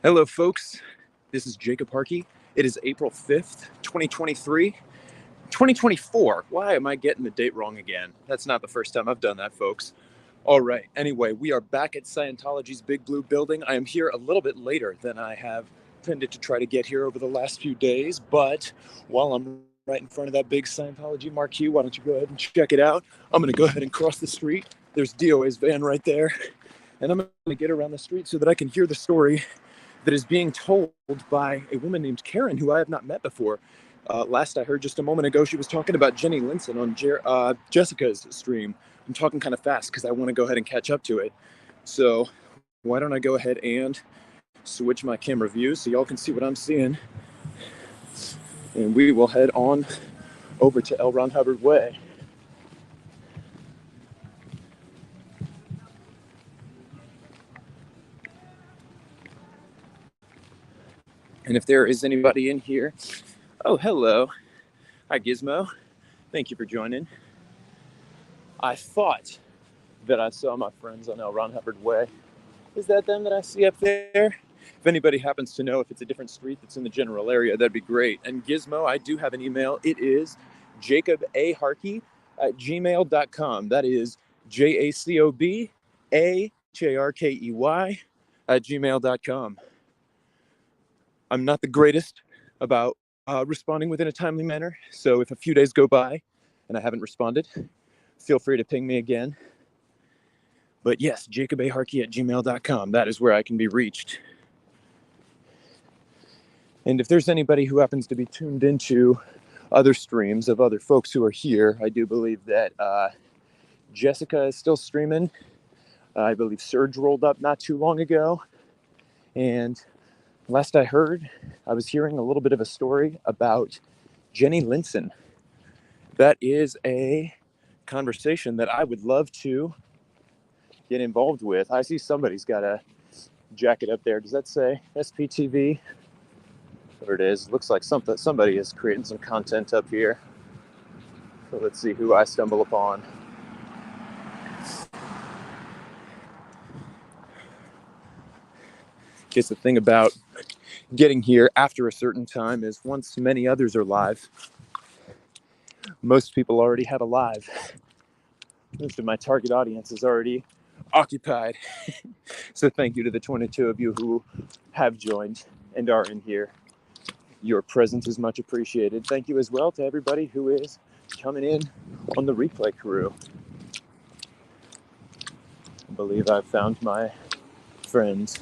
Hello, folks. This is Jacob Harkey. It is April 5th, 2023. 2024. Why am I getting the date wrong again? That's not the first time I've done that, folks. All right. Anyway, we are back at Scientology's Big Blue building. I am here a little bit later than I have tended to try to get here over the last few days, but while I'm right in front of that big Scientology marquee, why don't you go ahead and check it out? I'm going to go ahead and cross the street. There's DOA's van right there, and I'm going to get around the street so that I can hear the story that is being told by a woman named Karen, who I have not met before. Last I heard just a moment ago, she was talking about Jenny Linson on Jessica's stream. I'm talking kind of fast because I want to go ahead and catch up to it. So why don't I go ahead and switch my camera view so y'all can see what I'm seeing. And we will head on over to L. Ron Hubbard Way. And if there is anybody in here, oh, hello. Hi, Gizmo. Thank you for joining. I thought that I saw my friends on L. Ron Hubbard Way. Is that them that I see up there? If anybody happens to know if it's a different street that's in the general area, that'd be great. And Gizmo, I do have an email. It is jacobaharkey@gmail.com. That is JACOBAHARKEY@gmail.com. I'm not the greatest about responding within a timely manner, so if a few days go by and I haven't responded, feel free to ping me again. But yes, jacobaharkey@gmail.com. That is where I can be reached. And if there's anybody who happens to be tuned into other streams of other folks who are here, I do believe that Jessica is still streaming. I believe Surge rolled up not too long ago. And last I heard, I was hearing a little bit of a story about Jenny Linson. That is a conversation that I would love to get involved with. I see somebody's got a jacket up there. Does that say SPTV? There it is. Looks like somebody is creating some content up here. So let's see who I stumble upon. Guess the thing about getting here after a certain time is once many others are live, most people already have a live. Most of my target audience is already occupied. So thank you to the 22 of you who have joined and are in here. Your presence is much appreciated. Thank you as well to everybody who is coming in on the replay crew. I believe I've found my friends.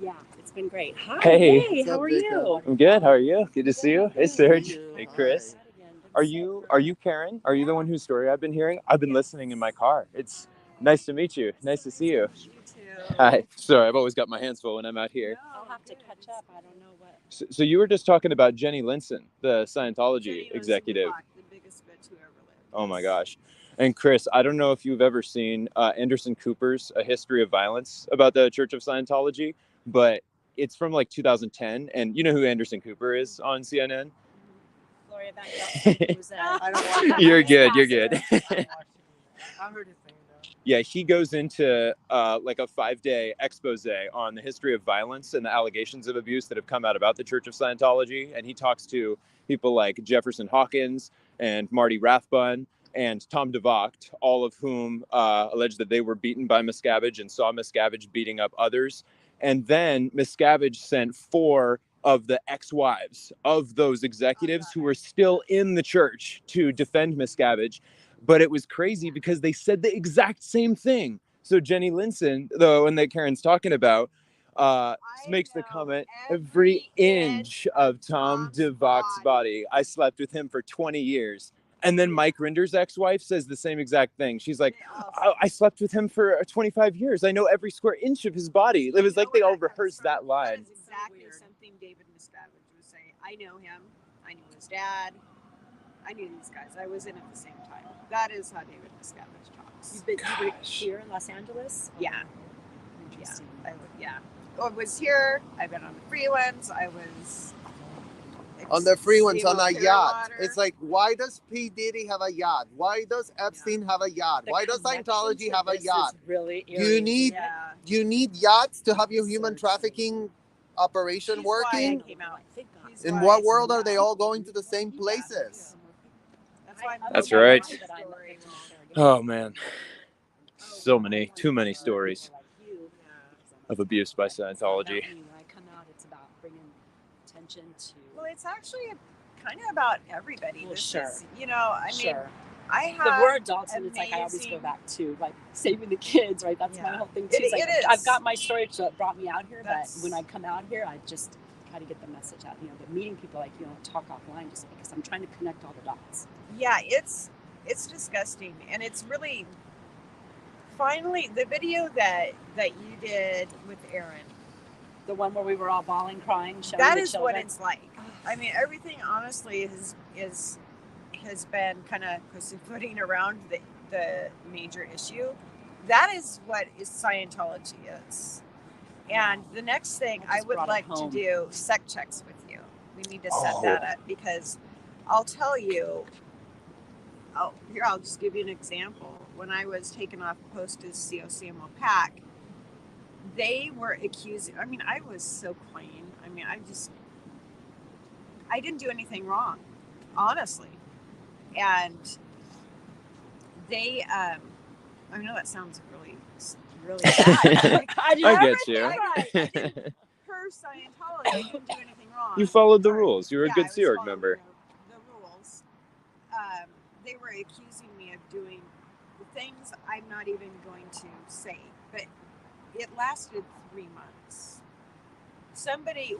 Yeah, it's been great. Hi, Hey, how are you? I'm good. How are you? Good to see you. Hey, Serge. Hey, Chris. Are you Karen? Are you the one whose story I've been hearing? I've been listening in my car. It's nice to meet you. Nice to see you. You too. Hi. Sorry, I've always got my hands full when I'm out here. I'll have to catch up. I don't know what. So you were just talking about Jenny Linson, the Scientology executive. The biggest bitch who ever lived. Oh my gosh. And Chris, I don't know if you've ever seen Anderson Cooper's A History of Violence about the Church of Scientology, but it's from like 2010. And you know who Anderson Cooper is on CNN? Gloria Van Gelsen. I don't watch. You're good. You're good. I heard his name though. Yeah, he goes into like a 5-day expose on the history of violence and the allegations of abuse that have come out about the Church of Scientology. And he talks to people like Jefferson Hawkins and Marty Rathbun and Tom DeVocht, all of whom allege that they were beaten by Miscavige and saw Miscavige beating up others. And then Miscavige sent 4 of the ex-wives of those executives who were still in the church to defend Miscavige. But it was crazy because they said the exact same thing. So Jenny Linson, the one that Karen's talking about, makes the comment, every inch of Tom DeVocht's body. I slept with him for 20 years. And then Mike Rinder's ex-wife says the same exact thing. She's like, I slept with him for 25 years. I know every square inch of his body. It was like they all rehearsed that line. That is exactly something David Miscavige was saying. I know him. I knew his dad. I knew these guys. I was in at the same time. That is how David Miscavige talks. You've been here in Los Angeles? Yeah. Interesting. I was here. I've been on the free ones. I was On the free ones, on a Steve yacht. Clearwater. It's like, why does P. Diddy have a yacht? Why does Epstein have a yacht? The Why does connection Scientology to have a this yacht? is really Do you eerie, need isn't it? Yeah. do you need yachts to have your So human exciting. trafficking operation He's why working? it came out. He's In why what it's- world are they all going to the same places? That's why That's I'm right. telling my story, Oh man, so many, too many stories of abuse by Scientology. When I come out, it's about bringing attention to. Well, it's actually kind of about everybody. Well, This sure. is, I mean, Sure. I The have word adults, and it's like I always go amazing- back to like saving the kids, right? That's my Yeah. whole thing too. It- It's like, it is. I've got my story that brought me out here, That's- but when I come out here, I just try to get the message out. But meeting people like talk offline just because I'm trying to connect all the dots. Yeah, it's disgusting, and it's really finally the video that you did with Aaron. The one where we were all bawling, crying, showing That the is children. what it's like. I mean, everything honestly has been kind of pussyfooting around the major issue. That is what Scientology is. And the next thing I would brought it like to home. do sec checks with you. We need to set that up because I'll tell you. I'll just give you an example. When I was taken off post as COCMO PAC, they were accusing. I mean, I was so clean. I mean, I didn't do anything wrong, honestly. And they, I know that sounds really bad. I get you. Per Scientology, I didn't do anything wrong. You followed the rules. You were a Yeah, good I was Sea Org following member. The rules. They were accusing me of doing the things I'm not even going to say, but it lasted 3 months.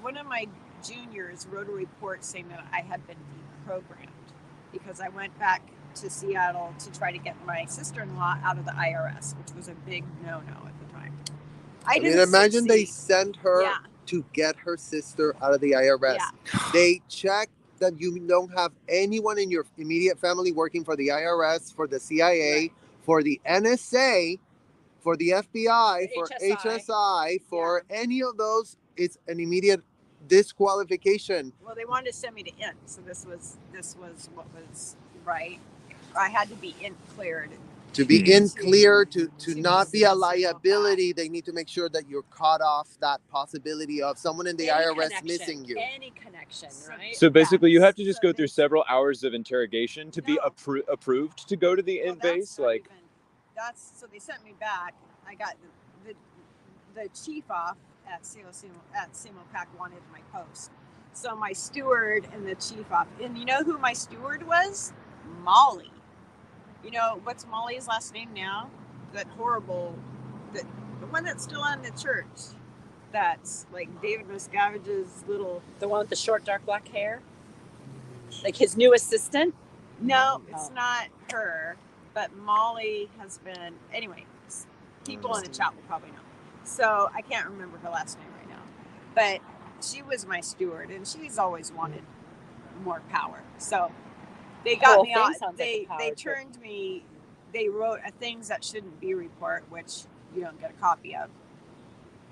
One of my juniors wrote a report saying that I had been deprogrammed because I went back to Seattle to try to get my sister-in-law out of the IRS, which was a big no-no at the time. I mean, didn't imagine they succeed. sent her Yeah. to get her sister out of the IRS. Yeah. They check that you don't have anyone in your immediate family working for the IRS, for the CIA, Right. for the NSA, for the FBI, for HSI. HSI, for any of those. It's an immediate disqualification. Well, they wanted to send me to INT, so this was what was right. I had to be INT cleared. To be in clear, to to not be be a COCMO liability, they need to make sure that you're caught off that possibility of someone in the Any IRS connection, missing you. Any connection, right? So basically, you have to just So go through several hours of interrogation to be No. approved to go to the Well, INT base. that's not Like, even, so they sent me back. I got the chief off at CMO PAC wanted my post. So my steward and the chief off. And you know who my steward was? Molly. You know, what's Molly's last name now? That horrible, the one that's still on the church. That's like David Miscavige's little. The one with the short, dark black hair? Like his new assistant? No, it's not her. But Molly has been. Anyway, people in the chat will probably know. So I can't remember her last name right now. But she was my steward, and she's always wanted more power. So they got Whole me thing out. sounds like They a power trip. turned me. They wrote a things that shouldn't be report, which you don't get a copy of.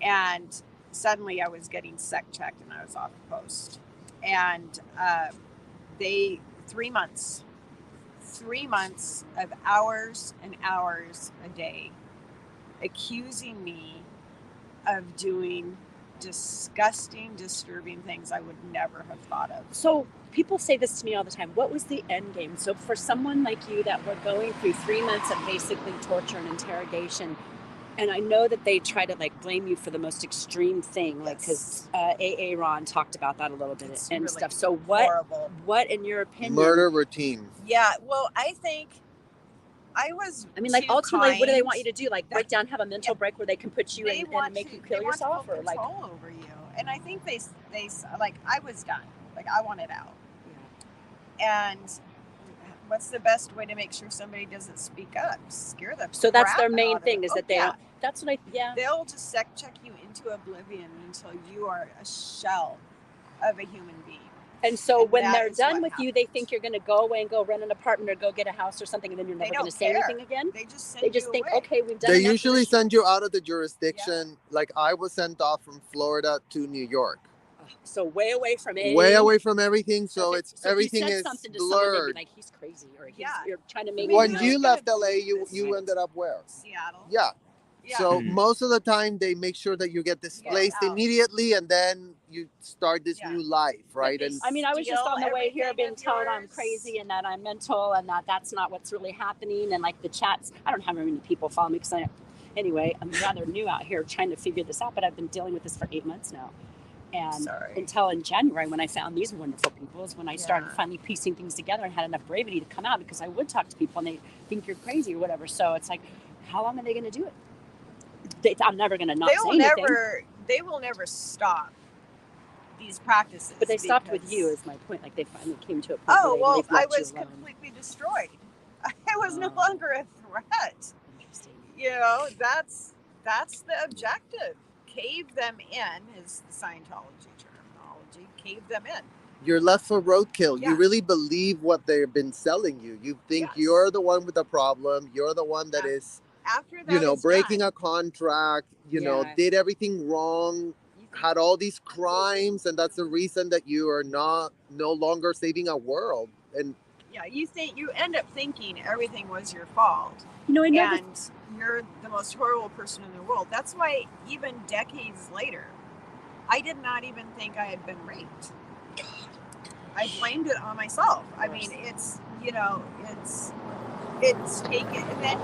And suddenly I was getting sec checked, and I was off post. And 3 months of hours and hours a day accusing me of doing disgusting, disturbing things I would never have thought of. So people say this to me all the time. What was the end game? So for someone like you that were going through 3 months of basically torture and interrogation, and I know that they try to like blame you for the most extreme thing, like because AA Ron talked about that a little bit and really stuff. So horrible. what in your opinion? Murder routine. Yeah, well, I think I was. I mean, like too ultimately, what do they kind. want you to do? Like break down, have a mental break where they can put you They in and want make to- you kill they want yourself, full or like control over you. And I think they like I was done. Like I wanted out. And what's the best way to make sure somebody doesn't speak up? Scare the So that's crap their main out of thing them. is that they don't. That's what They'll just sec check you into oblivion until you are a shell of a human being. And so And when that they're is done what with you, they think you're going to go away and go rent an apartment or go get a house or something, and then you're never going to say anything again. They just send They just you think, away. okay, we've done. They enough usually for this. send you out of the jurisdiction. Like I was sent off from Florida to New York. Oh, So way away from any. way away from everything. So So if, it's so if everything you said is something to someone, they'd blurred. be like, he's crazy, or Yeah. you're trying to make. mean, When who's you gonna left LA, believe you this? ended up where? Seattle. Yeah. Yeah. So Mhm. most of the time they make sure that you get displaced out. immediately, and then you start this Yeah. new life, right? they And I mean, I was just steal on the way here everything being of told I'm yours. crazy and that I'm mental and that that's not what's really happening. And like the chats, I don't have very many people follow me because anyway, I'm rather new out here trying to figure this out, but I've been dealing with this for 8 months now. And Sorry. until in January, when I found these wonderful people, is when I started Yeah. finally piecing things together and had enough bravery to come out, because I would talk to people and they think you're crazy or whatever. So it's like, how long are they going to do it? I'm never going to not They say will anything. never. They will never stop these practices. But they stopped with because- you, is my point. Like they finally came to a point Oh where they well, left I you was alone. completely destroyed. I was no Oh. longer a threat. Interesting. You know, that's the objective. Cave them in is the Scientology terminology. Cave them in. you're left for roadkill. Yeah. You really believe what they've been selling you. You think Yes. you're the one with the problem. You're the one that Yeah. is, After that, you know, is breaking done, a contract, you know, Yeah. did everything wrong, you think- had all these crimes, and that's the reason that you are no longer saving a world. And yeah, you end up thinking everything was your fault. You know, I never. And you're the most horrible person in the world. That's why even decades later, I did not even think I had been raped. I blamed it on myself. I mean, it's, you know, it's taken, and then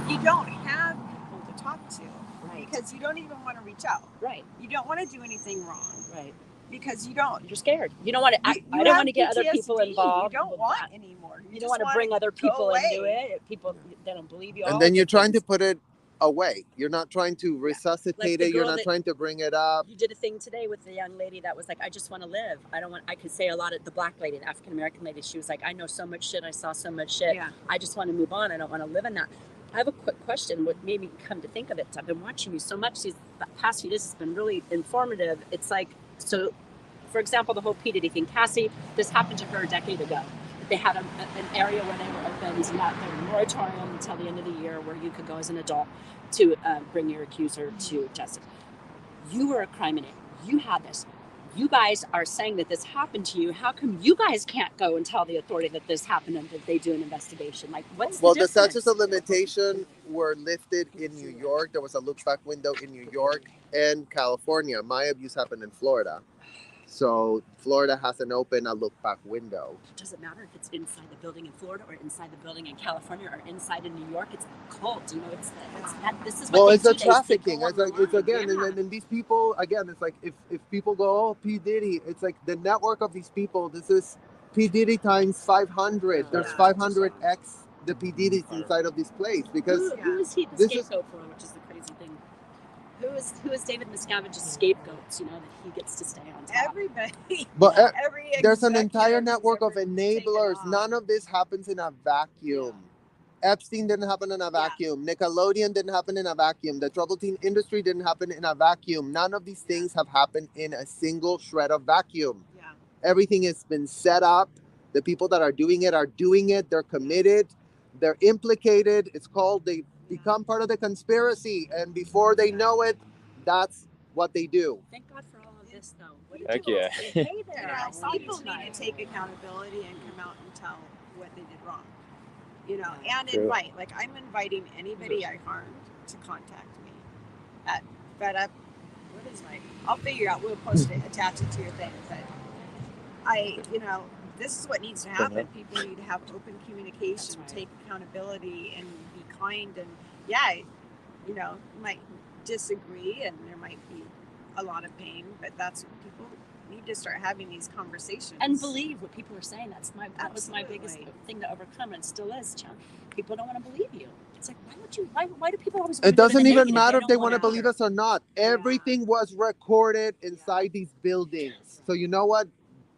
you don't have people to talk to Right. because you don't even want to reach out. Right. You don't want to do anything wrong Right. because you don't. You're scared. You don't want to. I You don't have want to get other people PTSD. involved. You don't with want that. anymore. You just don't want to wanna bring other go people into away. it. People, they don't believe you. and all then the you're trying to things. put it away. You're not trying to resuscitate Like the it. You're girl not that- trying to bring it up. You did a thing today with the young lady that was like, I just want to live. I don't want. I could say a lot of the black lady, the African American lady. She was like, I know so much shit. I saw so much shit. Yeah. I just want to move on. I don't want to live in that. I have a quick question. What made me come to think of it? I've been watching you so much these past few days. It's been really informative. It's like, so, for example, the whole P. Diddy thing. Cassie, this happened to her a decade ago. They had an area where they were open, and that there was a moratorium until the end of the year where you could go as an adult to bring your accuser to justice. You were a criminal. You had this. You guys are saying that this happened to you. How come you guys can't go and tell the authority that this happened and that they do an investigation? Like, what's Well, the the difference? statutes of limitation were lifted in New York. There was a look back window in New York and California. My abuse happened in Florida. So Florida hasn't opened a look back window. Does it matter if it's inside the building in Florida or inside the building in California or inside in New York? It's a cult, you know. It's that. This is what Well, they it's do. the They trafficking. go It's like it's online. again, Yeah. and these people again. It's like if people go, oh, P Diddy. It's like the network of these people. This is P Diddy times 500. There's Yeah. 500x the P Diddy's inside of this place because Who is he the this is- scapegoat for? Which is the crazy thing. Who is David Miscavige's scapegoats? You know, that he gets to stay on top. Everybody. But Yeah. Every there's an executive entire who's network of ever taken enablers. off. None of this happens in a vacuum. Epstein didn't happen in a vacuum. Nickelodeon didn't happen in a vacuum. The troubled teen industry didn't happen in a vacuum. None of these things have happened in a single shred of vacuum. Yeah. Everything has been set up. The people that are doing it. They're committed. They're implicated. It's called, they become part of the conspiracy. And before they know it, that's what they do. Thank God for all of this, though. What did Heck you yeah. say? Hey You there. know, I saw people you need tonight. to take accountability and come out and tell what they did wrong. You know, Yeah. and True. invite. Like, I'm inviting anybody I harmed to contact me at FedUp. What is my? I'll figure out. We'll post it, attach it to your thing. But you know, this is what needs to happen. People need to have open communication, That's right. take accountability, and be kind. And yeah, you know, might disagree, and there might be a lot of pain, but that's what people need to start having these conversations And believe what people are saying. That was my biggest Absolutely. thing to overcome, and still is. People don't want to believe you. It's like, why do people always? It doesn't even negative? matter if they don't want to wanna believe us or not. Everything was recorded inside these buildings. So you know what?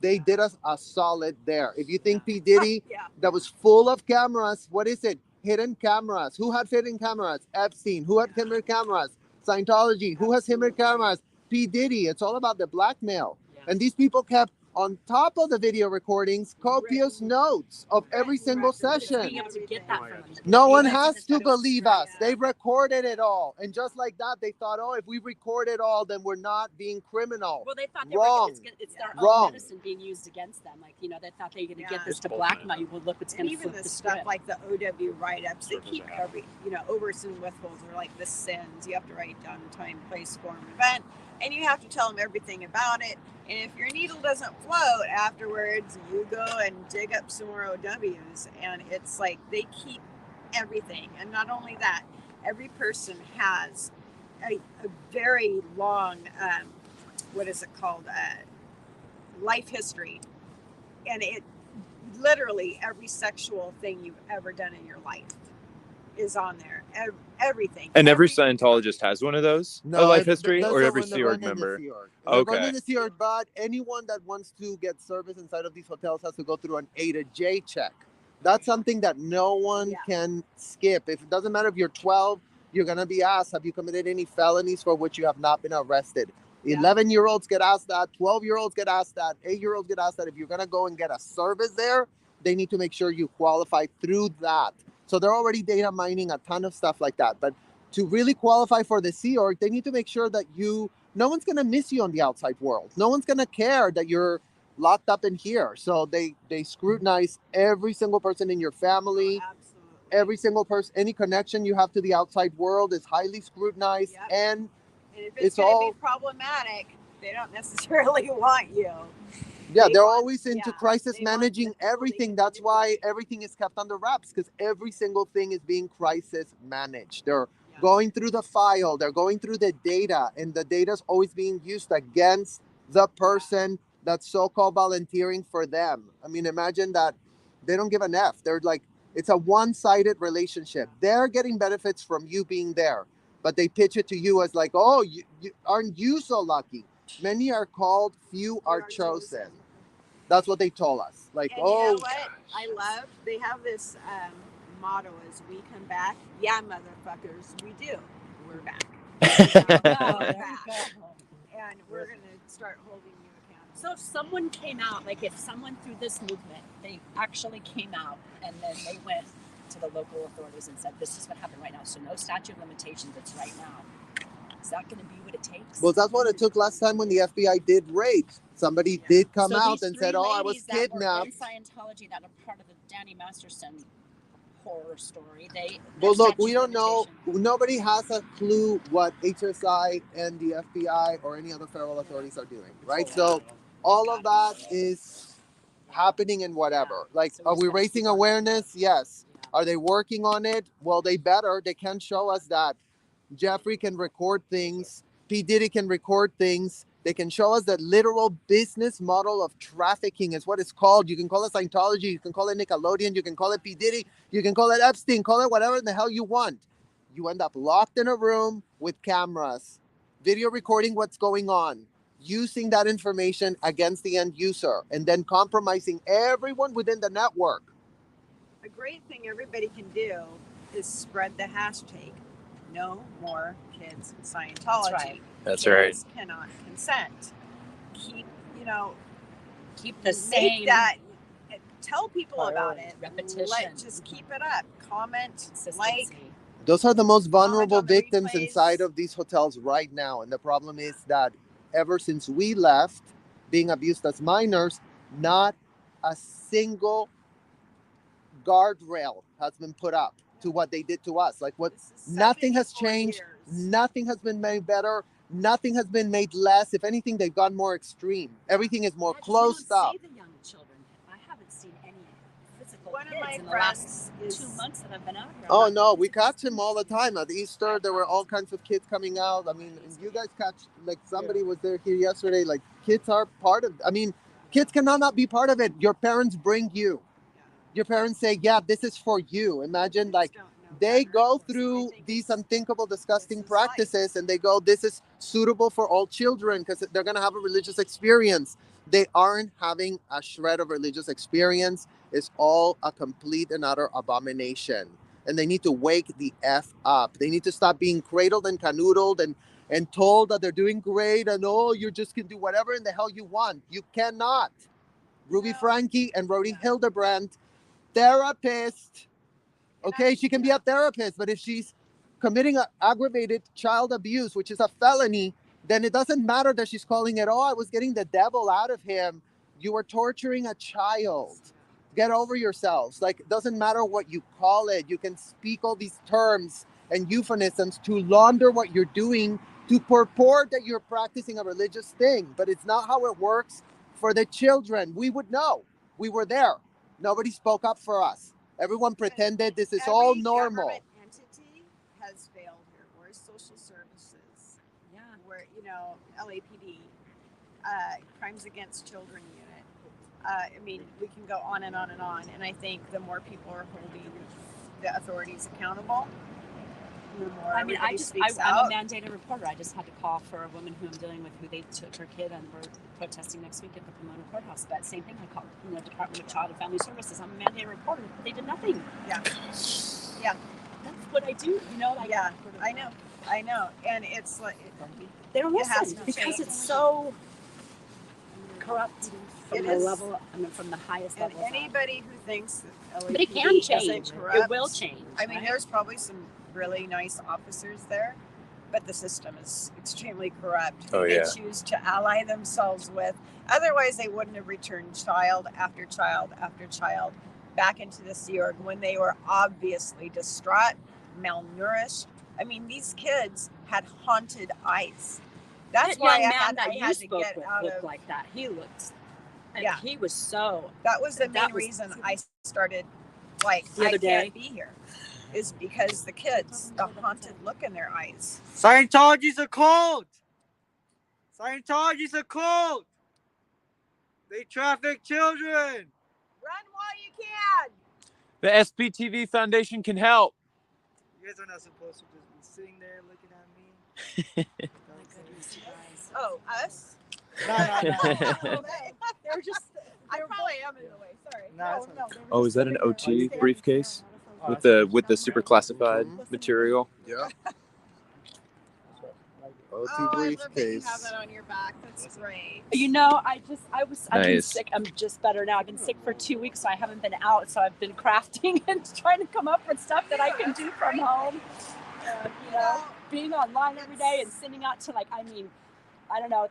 They did us a solid there. If you think P. Diddy, Yeah. that was full of cameras, what is it? Hidden cameras. Who had hidden cameras? Epstein. Who had hidden cameras? Scientology. Who has hidden cameras? P. Diddy. It's all about the blackmail. Yeah. And these people kept on top of the video recordings, copious notes of every single session. Being able to get that from them. No one Agencies has that to thought it was believe straight. us. They recorded it all. And just like that, they thought, oh, if we record it all, then we're not being criminal. Well, they thought they Wrong. it's their Wrong. own medicine being used against them. Like, you know, they thought they were going to get this It's to bullshit. blackmail you. Well, look, it's And going to even flip the the stuff script. like the OW write-ups, they keep every, overs and withholds are like the sins. You have to write down time, place, form, event, and you have to tell them everything about it. And if your needle doesn't float afterwards, you go and dig up some more OWs. And it's like they keep everything. And not only that, every person has a very long, what is it called? Life history. And it literally every sexual thing you've ever done in your life is on there. Everything. And every Scientologist has one of those? A life history? that's Or the every one, the Sea Org one in the member? Sea Org. Okay. The one in the Sea Org, but anyone that wants to get service inside of these hotels has to go through an A to J check. That's something that no one can skip. If it doesn't matter if you're 12, you're going to be asked, have you committed any felonies for which you have not been arrested? 11-year-olds get asked that. 12-year-olds get asked that. 8-year-olds get asked that. If you're going to go and get a service there, they need to make sure you qualify through that. So they're already data mining a ton of stuff like that. But to really qualify for the Sea Org, they need to make sure that no one's going to miss you on the outside world. No one's going to care that you're locked up in here. So they scrutinize every single person in your family. Absolutely. Every single person, any connection you have to the outside world is highly scrutinized. Yep. And And if it's going to be problematic, they don't necessarily want you. yeah, They they're want- always into yeah, crisis they want managing the people they everything. can That's why manipulate. everything is kept under wraps, because every single thing is being crisis managed. They're Yeah. going through the file, they're going through the data, and the data is always being used against the person that's so-called volunteering for them. I mean, imagine that they don't give an F. They're like, it's a one-sided relationship. They're getting benefits from you being there, but they pitch it to you as like, oh, aren't you so lucky? Many are called, few are chosen. That's what they told us. Like, And you know what? I love, they have this motto as we come back. Yeah, motherfuckers, we do. We're back. Wow, We're there you back. go. And we're going to start holding you accountable. So if someone came out, like if someone through this movement, they actually came out and then they went to the local authorities and said, this is what happened right now. So no statute of limitations, it's right now. Is that going to be what it takes? well, that's what it took last time when the FBI did raids. Somebody did come So out these and three said, oh, I was ladies that were kidnapped. in Scientology that are part of the Danny Masterson horror story. Well, look, we don't know. Nobody has a clue what HSI and the FBI or any other federal authorities are doing, right? So all of that is happening in whatever. Like, are we raising awareness? Yes. Are they working on it? Well, they better. They can show us that Jeffrey can record things. P. Diddy can record things. They can show us that literal business model of trafficking is what it's called. You can call it Scientology. You can call it Nickelodeon. You can call it P. Diddy. You can call it Epstein. Call it whatever the hell you want. You end up locked in a room with cameras, video recording what's going on, using that information against the end user, and then compromising everyone within the network. A great thing everybody can do is spread the hashtag. No more kids in Scientology. That's right. Kids cannot consent. Keep, keep the make same that. Tell people about priority, it. repetition. Just keep it up. Comment, consistency. like. Those are the most vulnerable on the victims replays. inside of these hotels right now. And the problem is that ever since we left being abused as minors, not a single guardrail has been put up to what they did to us. Like, This is nothing has 74 changed. years. Nothing has been made better. Nothing has been made less. If anything, they've gone more extreme. Everything is more Yeah, 'cause closed you don't up. see the young children. I haven't seen any physical One of kids my in the last friends is 2 months that I've been out here. Oh I'm no, not- we catch him all the time. At Easter, there were all kinds of kids coming out. I mean, you guys catch, like, somebody was there here yesterday. Like, kids are part of. I mean, kids cannot not be part of it. Your parents bring you. Your parents say, "Yeah, this is for you." Imagine, Kids like, don't know they better, go so through they think these it's- unthinkable, disgusting this is life. practices, and they go, "This is suitable for all children because they're gonna have a religious experience." They aren't having a shred of religious experience. It's all a complete and utter abomination. And they need to wake the F up. They need to stop being cradled and canoodled and and told that they're doing great and you just can do whatever in the hell you want. You cannot. Ruby No. Franke and Rodi Yeah. Hildebrandt, therapist. Okay, she can be a therapist, but if she's committing aggravated child abuse, which is a felony, then it doesn't matter that she's calling it, I was getting the devil out of him. You were torturing a child. Get over yourselves. Like, it doesn't matter what you call it. You can speak all these terms and euphemisms to launder what you're doing, to purport that you're practicing a religious thing, but it's not how it works for the children. We would know. We were there. Nobody spoke up for us. Everyone pretended this is all Every normal. government entity has failed here. Where's social services? Yeah. Where, LAPD, Crimes Against Children Unit. I mean, we can go on and on and on. And I think the more people are holding the authorities accountable, the more everybody speaks I'm out. a mandated reporter. I just had to call for a woman who I'm dealing with, who they took her kid and we're protesting next week at the Pomona courthouse. But same thing, I called Department of Child and Family Services. I'm a mandated reporter. They did nothing. Yeah. That's what I do. Yeah, I know. And it's like, they don't it has listen to because change. it's so corrupt from It the is. level. I mean, from the highest and level. anybody who thinks that LAPD But it can change. isn't corrupt, It will change. I mean, right? there's probably some really nice officers there, but the system is extremely corrupt. Oh, Who yeah. They choose to ally themselves with. Otherwise, they wouldn't have returned child after child after child back into the Sea Org when they were obviously distraught, malnourished. I mean, these kids had haunted eyes. That's that why young I man had, that I you had to spoke get with out looked of. like that. He looked. And Yeah. he was so. That was the That main was- reason I started, like, The other I can't day. be here, is because the kids, the haunted look in their eyes. Scientology's a cult. Scientology's a cult. They traffic children. Run while you can. The SPTV Foundation can help. You guys are not supposed to just be sitting there looking at me. My goodness, you guys. Oh, us? No. They're just. I probably am in the way. Sorry. No, it's they were Oh, just is that an sitting there. OT briefcase Oh, with that's the super classified material? Yeah. OT Oh, I love that you briefcase. have that on your back. That's great. I've been Nice. sick. I'm just better now. I've been sick for 2 weeks, so I haven't been out. So I've been crafting and trying to come up with stuff that I can do from home. Being online every day and sending out to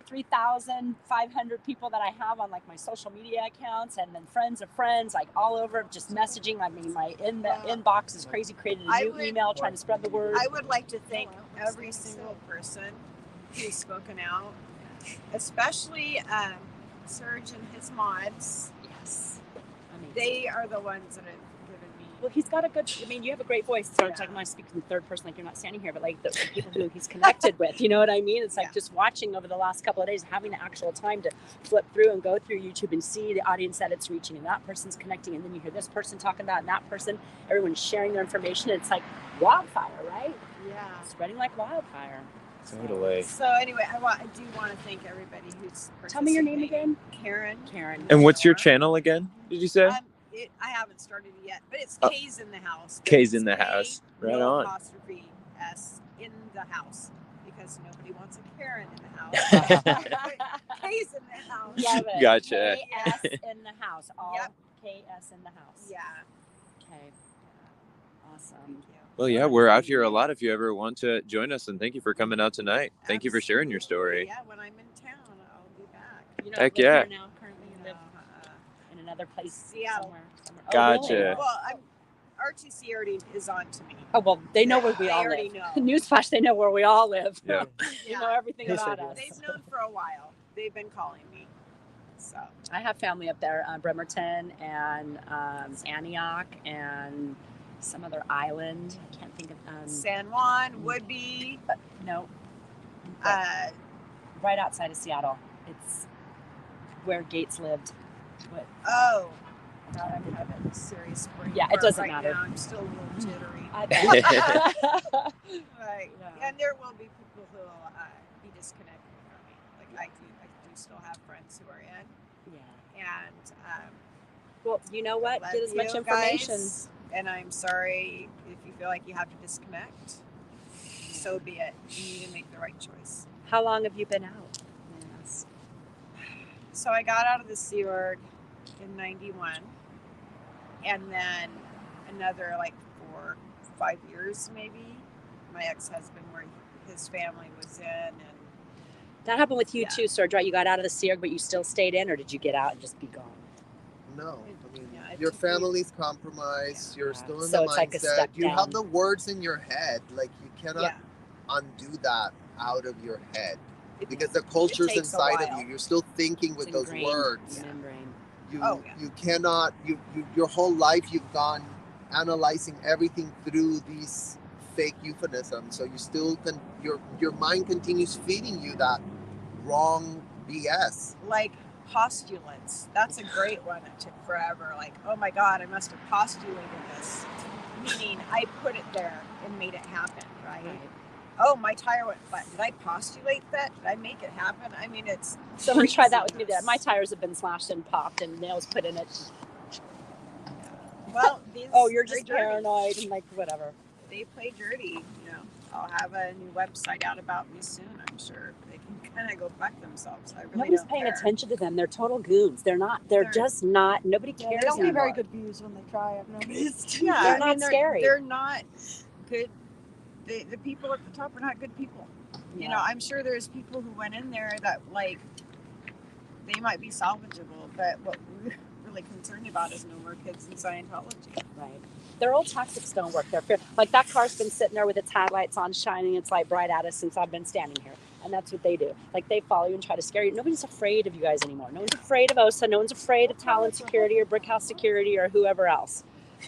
3,500 people that I have on my social media accounts, and then friends of friends, all over, just messaging. I mean, my inbox is crazy. Created a new email trying to spread the word. I would like to thank every single person who's spoken out, especially Serge and his mods. Yes. Amazing. They are the ones that have given me. Well, he's got you have a great voice. So it's I'm not speaking in third person, you're not standing here, but the people who he's connected with, you know what I mean? It's just watching over the last couple of days, having the actual time to flip through and go through YouTube and see the audience that it's reaching, and that person's connecting, and then you hear this person talking about, and that person, everyone's sharing their information. It's like wildfire, right? Yeah. Spreading like wildfire. Totally. So anyway, I do want to thank everybody who's Tell me your name participating. again. Karen. And what's your channel again? Did you say? I haven't started it yet, but it's Oh. K's in the house. K's in the house. Right no on. Apostrophe S in the house, because nobody wants a Karen in the house. K's in the house. Love it. Gotcha. KS in the house. All Yep. KS in the house. Yeah. Okay. Awesome. Thank you. Well, yeah, we're out here a lot if you ever want to join us, and thank you for coming out tonight. Thank you for sharing your story. Yeah, when I'm in town, I'll be back. You don't Heck live yeah. here now, currently you live in another place. Seattle. Somewhere. Oh, Gotcha. really? Well, RTC already is on to me. Oh, well, they know where we They all already live. know. Newsflash, they know where we all live. Yeah. You know everything Yes, about I do. us. They've known for a while. They've been calling me. So I have family up there, Bremerton and Antioch and some other island. I can't think of San Juan, Woodby, no, right outside of Seattle. It's where Gates lived. What? oh, God, I'm having a serious brain Yeah, it fart doesn't right matter. Now. I'm still a little jittery. I bet. Right. Yeah. And there will be people who will be disconnected from me. I do still have friends who are in. Yeah. And Well, you know what? love Get as much you information. guys, and I'm sorry if you feel like you have to disconnect. so be it. You need to make the right choice. How long have you been out? Yes. So I got out of the Sea Org in 91, and then another like 4, 5 years maybe. My ex-husband, where his family was in, and That happened with you Yeah. too, Serge, right? You got out of the Sea Org, but you still stayed in, or did you get out and just be gone? No, I mean, Yeah, it your took me- family's compromised. You're Yeah. still in So the it's like a mindset. step You down. have the words in your head. Like, you cannot yeah, undo that out of your head it- because the culture's takes a inside of while. you. You're still thinking with It's those ingrained words. in your brain. You Oh, yeah. you cannot. Your whole life you've gone analyzing everything through these fake euphemisms. So you still can. Your mind continues feeding you that wrong BS. like postulates. That's a great one. It took forever. Like, oh my God, I must have postulated this. Meaning, I put it there and made it happen, right? Right. Oh, my tire went flat. Did I postulate that? Did I make it happen? I mean, it's Someone tried that with me. craziness. My tires have been slashed and popped and nails put in it. Well, these. Oh, you're they're just dirty. paranoid and like whatever. They play dirty. You know, I'll have a new website out about me soon. I'm sure they can kind of go fuck themselves. I really Nobody's don't paying care. attention to them. They're total goons. They're not. They're They're- just not. Nobody Yeah, cares they don't get anymore. very good views when they try. I've noticed. Yeah, They're I not mean, scary. They're not good. The people at the top are not good people. You know, Yeah. I'm sure there's people who went in there that like they might be salvageable, but what we're really concerned about is no more kids in Scientology. Right. Their old tactics don't work. Like that car's been sitting there with its headlights on, shining its light bright at us since I've been standing here. And that's what they do. Like they follow you and try to scare you. Nobody's afraid of you guys anymore. No one's afraid of OSA. No one's afraid of Talent Security or Brickhouse Security or whoever else.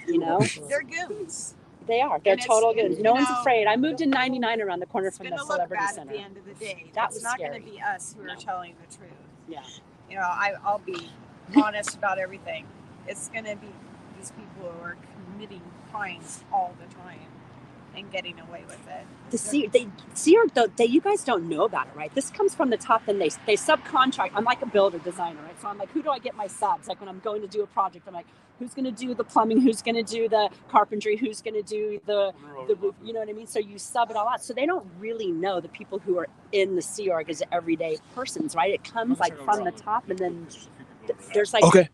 You know? They're goons. They are. They're And it's- total and, goons. you No one's know, afraid. I moved in 99 around the corner It's from going the to look Celebrity bad Center. at the end of the day. That It's was not going scary. to be us who No. are telling the truth. Yeah. You know, I'll be honest about everything. It's going to be these people who are committing crimes all the time and getting away with it. You guys don't know about it, right? This comes from the top, and they subcontract. I'm like a builder designer, right? So I'm like, who do I get my subs? Like when I'm going to do a project, I'm like, who's going to do the plumbing? Who's going to do the carpentry? Who's going to do the roof? You know what I mean? So you sub it all out. So they don't really know the people who are in the Sea Org as everyday persons, right? It comes like from the top, and then there's like Okay.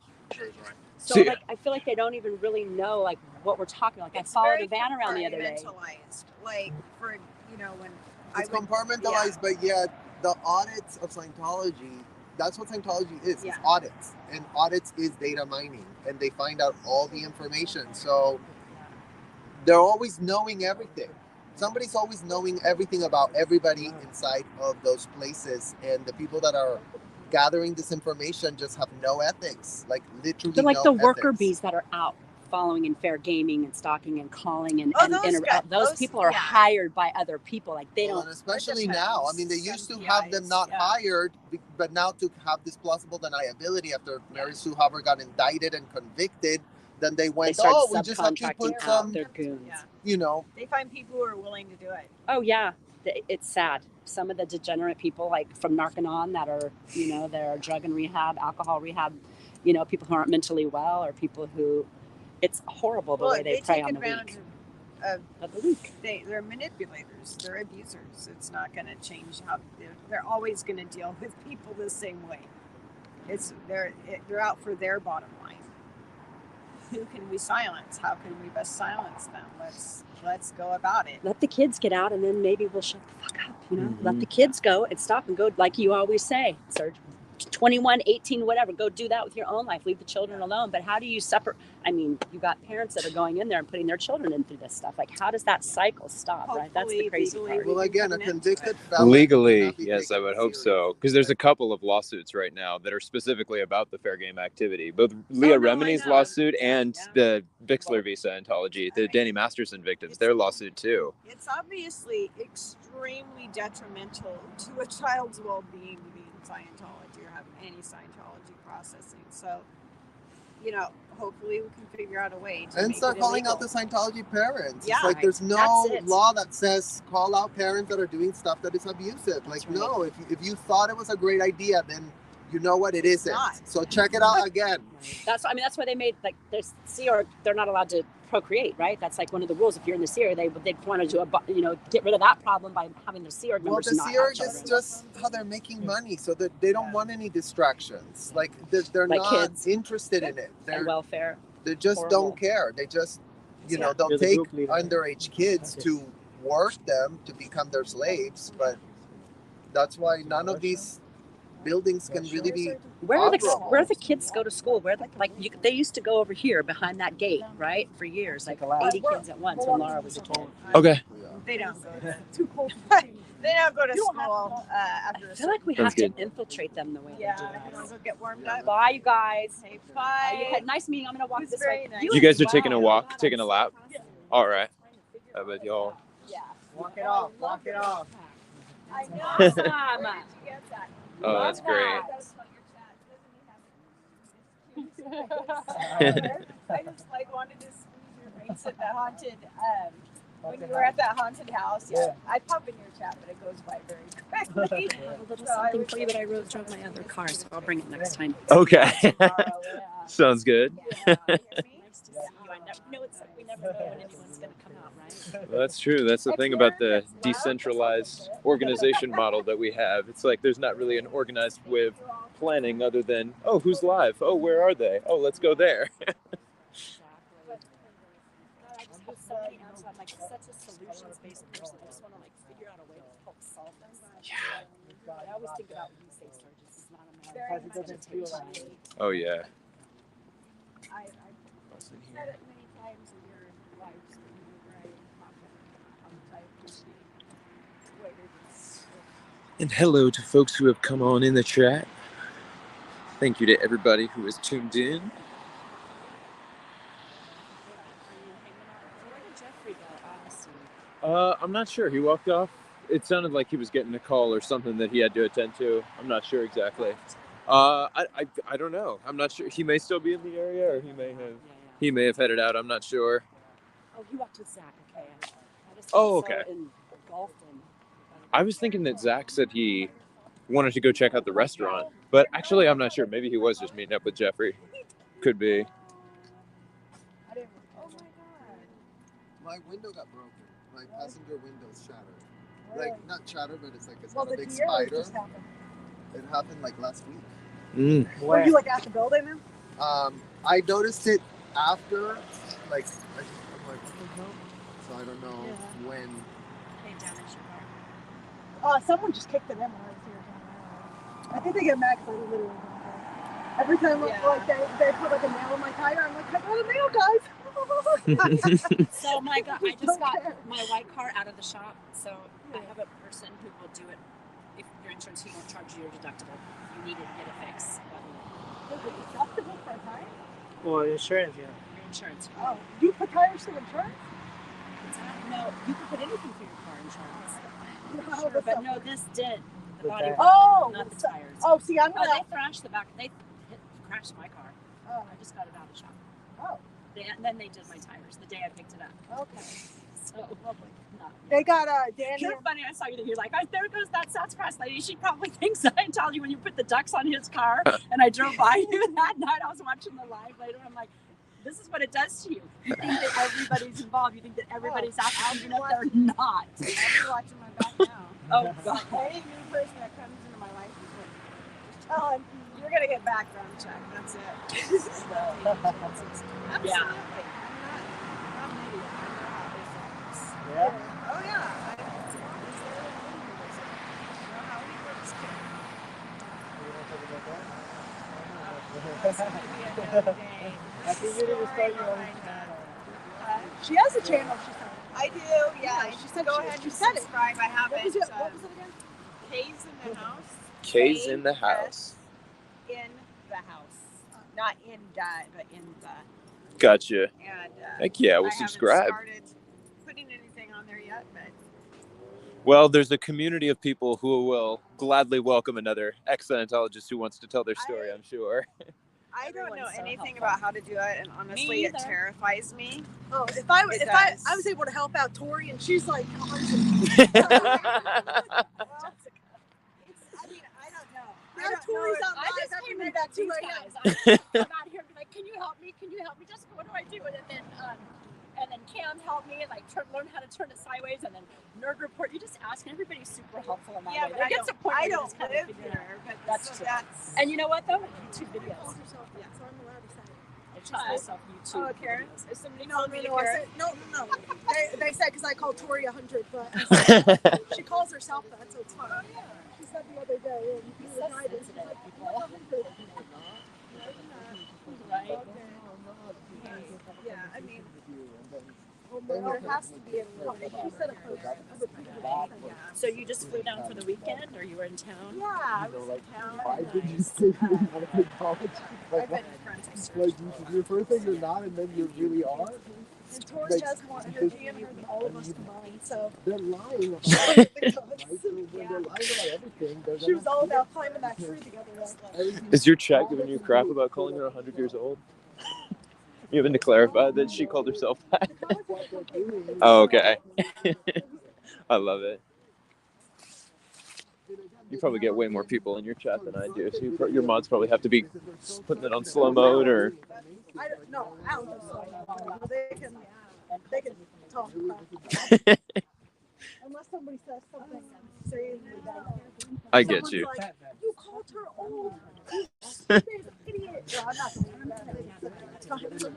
So See- like I feel like they don't even really know like what we're talking. Like I It's followed very a van around the other day. compartmentalized. Like for when It's I would, compartmentalized, but yet the audits of Scientology, that's what Scientology is. Yeah. It's audits. And audits is data mining. And they find out all the information. So they're always knowing everything. Somebody's always knowing everything about everybody inside of those places. And the people that are gathering this information just have no ethics. Like literally They're like no the worker ethics. bees that are out following and fair gaming and stalking and calling and, Oh, and those guys- those those- people are yeah. hired by other people. Like they Well, don't. and especially It now. I depends. mean, they used to Some have them PIs, not yeah. hired, but now to have this plausible deniability after Mary Sue Hubbard got indicted and convicted, then they They went, start oh, we just have to subcontracting put out. some, They're goons. Yeah. you know, They find people who are willing to do it. Oh yeah, it's sad. Some of the degenerate people, like from Narconon, that are they're drug and rehab, alcohol rehab, people who aren't mentally well, or people who, it's horrible the way they prey take on the advantage weak. of the weak. they're manipulators. They're abusers. It's not going to change how they're always going to deal with people the same way. They're out for their bottom line. Who can we silence? How can we best silence them? Let's go about it. Let the kids get out, and then maybe we'll shut the fuck up. Mhm. Let the kids go and stop and go, like you always say, Serge. 21, 18, whatever, go do that with your own life. Leave the children alone. But how do you separate? I mean, you got parents that are going in there and putting their children in through this stuff. Like, how does that cycle stop, right? That's the Hopefully, crazy legally, part. we well, can again, a put an end to convicted it. felon. Legally, cannot be yes, I taken would hope so. seriously. Because there's a couple of lawsuits right now that are specifically about the fair game activity. Both Leah no, I Remini's know. lawsuit and Yeah. the Bixler v. Scientology, the I mean, Danny Masterson victims, it's- their lawsuit too. It's obviously extremely detrimental to a child's well-being to be in Scientology or have any Scientology processing. So, hopefully we can figure out a way to And make start it calling out illegal. the Scientology parents. Yeah, it's like there's no That's it. law that says call out parents that are doing stuff that is abusive. That's Like, no, if you thought it was a great idea, then you know what? It isn't. not. So check it out again. That's why they made like there's sea, or they're not allowed to procreate, right? That's like one of the rules. If you're in the Sea Org, they want to do get rid of that problem by having the Sea Org Well, members the not Sea have Org is children. just how they're making money, so that they don't want any distractions. Like they're Like not kids. interested in it. And welfare. They just horrible. don't care. They just, Yeah. they'll You're the take group leader. underage kids to work them to become their slaves, but that's why none of these buildings can really be. Where the kids go to school? They used to go over here behind that gate, right? For years, like 80 kids at once when Laura was a kid. Okay. They don't go to Too cold. they don't go to school after I the feel like we Sounds have good. to infiltrate them the way yeah. they do You want us. to go get warmed up? Bye, you guys. Hey, You bye. had nice meeting. I'm gonna walk It was this very way. nice. You guys are as taking a well. walk, taking a lap? All right. I bet y'all. Yeah. Walk it off. Walk it off. I know. Awesome. Where did you get that? Oh, that's Love great. I just wanted to squeeze your face at the haunted. When you were at that haunted house, yeah. I pop in your chat, but it goes by very quickly. I have a little something for you, but I drove my other car, so I'll bring it next time. Okay. Tomorrow, Sounds good. yeah. Nice to see you. We never know when anyone's gonna come out, right? Well, that's true. That's the thing about the decentralized organization model that we have. It's like there's not really an organized way of planning other than, oh, who's live? Oh, where are they? Oh, let's go there. Exactly. God, I just have so many answers. I'm like such a solutions-based person. I just want to figure out a way to help solve this. Yeah. I always think about when you say Sturgis. It's not a Very matter much of a vegetation. Oh, yeah. I've said it many times in your lives whenever I talk about how I appreciate what you're doing. And hello to folks who have come on in the chat. Thank you to everybody who has tuned in. Are you hanging out? Where did Jeffrey go? Honestly. I'm not sure. He walked off. It sounded like he was getting a call or something that he had to attend to. I'm not sure exactly. I don't know. I'm not sure. He may still be in the area, or he may have headed out. I'm not sure. Oh, he walked with Zach. Okay. I just Oh, okay. Engulfed him. I was thinking that Zach said he wanted to go check out the restaurant, but actually, I'm not sure. Maybe he was just meeting up with Jeffrey. Could be. I didn't. Oh my god. My window got broken. My passenger window's shattered. Like, not shattered, but it's Well, got a the big deer spider. just happened. It happened like last week. Were you at the building then? I noticed it after, like, I'm like, what the hell? So I don't know when. They damaged your car. Someone just kicked it in when I was here. I think they get mad because I literally don't care. Every time they put like a nail in my tire, I'm like, I got a nail, guys. So I just got my white car out of the shop. So I have a person who will do it. If your insurance, he won't charge you your deductible. If you need it to get it fixed. Is it deductible for a tire? Well, insurance, yeah. Your insurance. Oh, you put tires through insurance? No, you can put anything through your car insurance. No, Sure, but no, this did. The body tires. part, not the tires. Oh, see, I'm Oh, gonna. they thrashed the back. They crashed my car. Oh, I just got it out of the shop. oh, Then they did my tires the day I picked it up. okay. So lovely. They got Danny. You're funny. I saw you. You're like, there goes that South Cross lady. She probably thinks Scientology when you put the ducks on his car. And I drove by you that night. I was watching the live later. And I'm like, this is what it does to you. You think that everybody's involved. You think that everybody's out there. You know they're not. I'll be watching my back now. Oh God. Any new person that comes into my life is like, oh, you're gonna get background check. That's it. Absolutely. Yeah. I'm an idiot. I know how this works. Yeah. Oh yeah. Is there a lady who does it? You know how he works too. You want to talk about that? That's gonna be another day. I think you need to start your own Behind that. channel. She has a channel. She said. I do, yeah. Yeah, she said Go she- ahead she and said it. subscribe. I have What it. was it? What was it again? K's in the house. K's in the house. In the house. Not in that, but in the. Gotcha. And Heck yeah, we'll I haven't subscribe. started putting anything on there yet, but Well, there's a community of people who will gladly welcome another ex-Scientologist who wants to tell their story, I'm sure. I don't know Everyone's so anything helpful. about how to do it, and honestly, it either. terrifies me. Oh, if I It was does. able to help out Tori, and she's like, Well, it's, I mean, I don't know. Now Tori's I on just came in back to right now. I'm out here and be like, can you help me? Can you help me? Jessica, what do I do? And then Cam helped me and like learn how to turn it sideways, and then Nerd Report. You just ask, and everybody's super helpful in that Yeah, way. but There I gets a don't, point I where you don't just kind live of figure it out. here, but That's so true. that's. And you know what though? YouTube She videos. calls herself that, so I'm allowed to say it. She calls herself YouTube. Oh, Karen? videos. Is somebody No, calling me I Karen? said, no. They said because I called Tori 100, but I said, she calls herself that, so it's fine. Oh, yeah. She said the other day, and He's we so were driving, she's sensitive, like, people. "I'm 100." Right? Yeah, I mean, There has to be a She said a post. So you just flew down for the weekend, or you were in town? yeah, I was in town. Why did you say you want to play college? I've been friends with Like, you're first thing you're not, and then you really are? And Tori has more energy in her than all of us combined, so They're lying about right? it. So when they're lying about everything, they're She was all about climbing that tree the other day. Is your chat giving you crap about calling her 100 years old? You having to clarify that she called herself that? Oh, okay. I love it. You probably get way more people in your chat than I do, so your mods probably have to be putting it on slow mode or... I don't know. I don't know. So they can talk about it. Unless somebody says something saying I get you. Like, you called her old. You stupid idiot. No, I'm not saying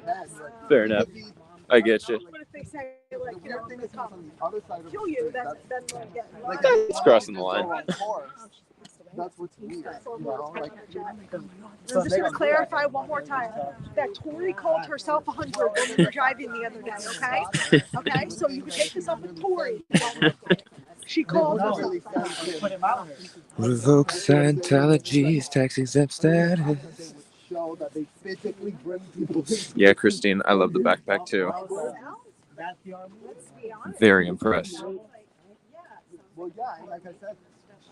that. Fair enough. I get you. But if they say, like, you know, they come kill you, then like, yeah. It's crossing the line. That's what's weird, you know? Like, I'm just going to clarify one more time that Tori called herself 100 when we were driving the other day, okay? Okay, so you can take this up with Tori. She called herself. Revoke Scientology's tax exempt status. show that they physically bring people in. Yeah, Christine, I love the backpack too. Very impressed. Well, yeah, and like I said,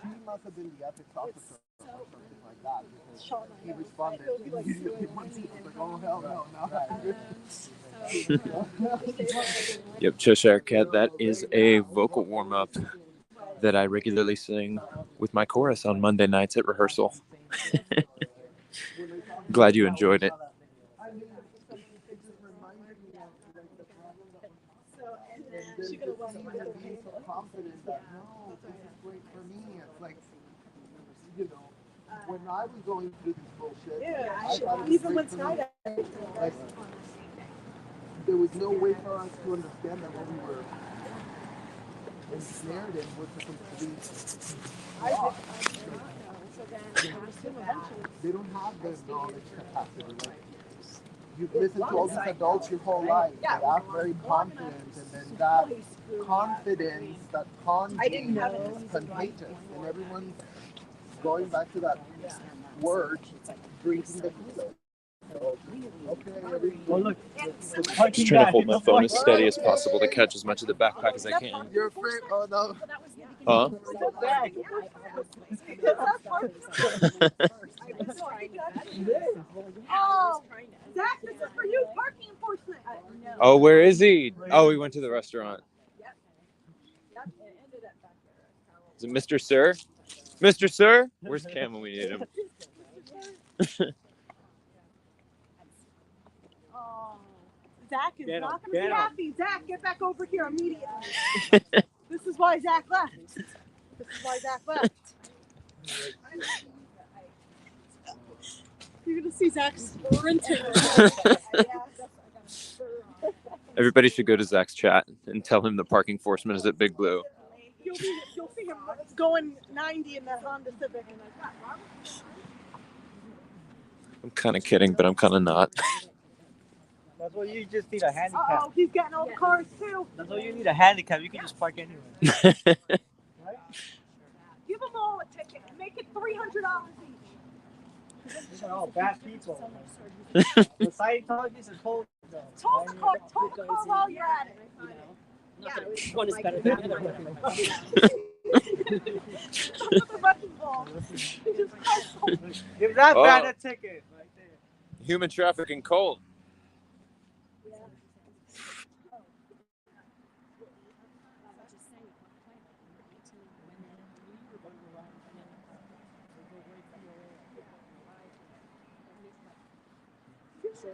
she must have been the ethics officer or something like that. Because he responded immediately once he was like, oh, hell no. Yep, Cheshire Cat, that is a vocal warm-up that I regularly sing with my chorus on Monday nights at rehearsal. Glad you enjoyed it. She's gonna let you be so confident that no, this is great for me. It's like, you know, when I was going through this bullshit, I thought it was Even when great for me. skydiving. Like, there was no way for us to understand that what we were ensnared in was the complete loss. They don't have the knowledge capacity. Like, you've listened to all these adults your whole life that act very confident, and then that confidence, that confidence is contagious, and everyone's going back to that word, drinking the Kool-Aid. So, okay, Oh, look. Just trying to hold my phone as steady as possible to catch as much of the backpack as I can. you're afraid? Oh no. Huh? Oh, Zach, this is for you, parking enforcement. Oh, where is he? Oh, he went to the restaurant. Is it Mr. Sir? Mr. Sir? Where's Cam when we need him? Oh, Zach is Get him, not going to get be him. happy. Zach, get back over here immediately. This is why Zach left. You're going to see Zach sprinting. Everybody should go to Zach's chat and tell him the parking enforcement is at Big Blue. You'll see him going 90 in that Honda Civic. I'm kind of kidding, but I'm kind of not. That's why you just need a handicap. Oh, he's getting all the cars too. That's why you need a handicap. You can just park anywhere. Give them all a ticket and make it $300 each. These are all bad people. The Scientologists are cold. Tow the car while you're at it. One is better than the other. The wrecking ball. Give that man a ticket right there. Human trafficking cold. They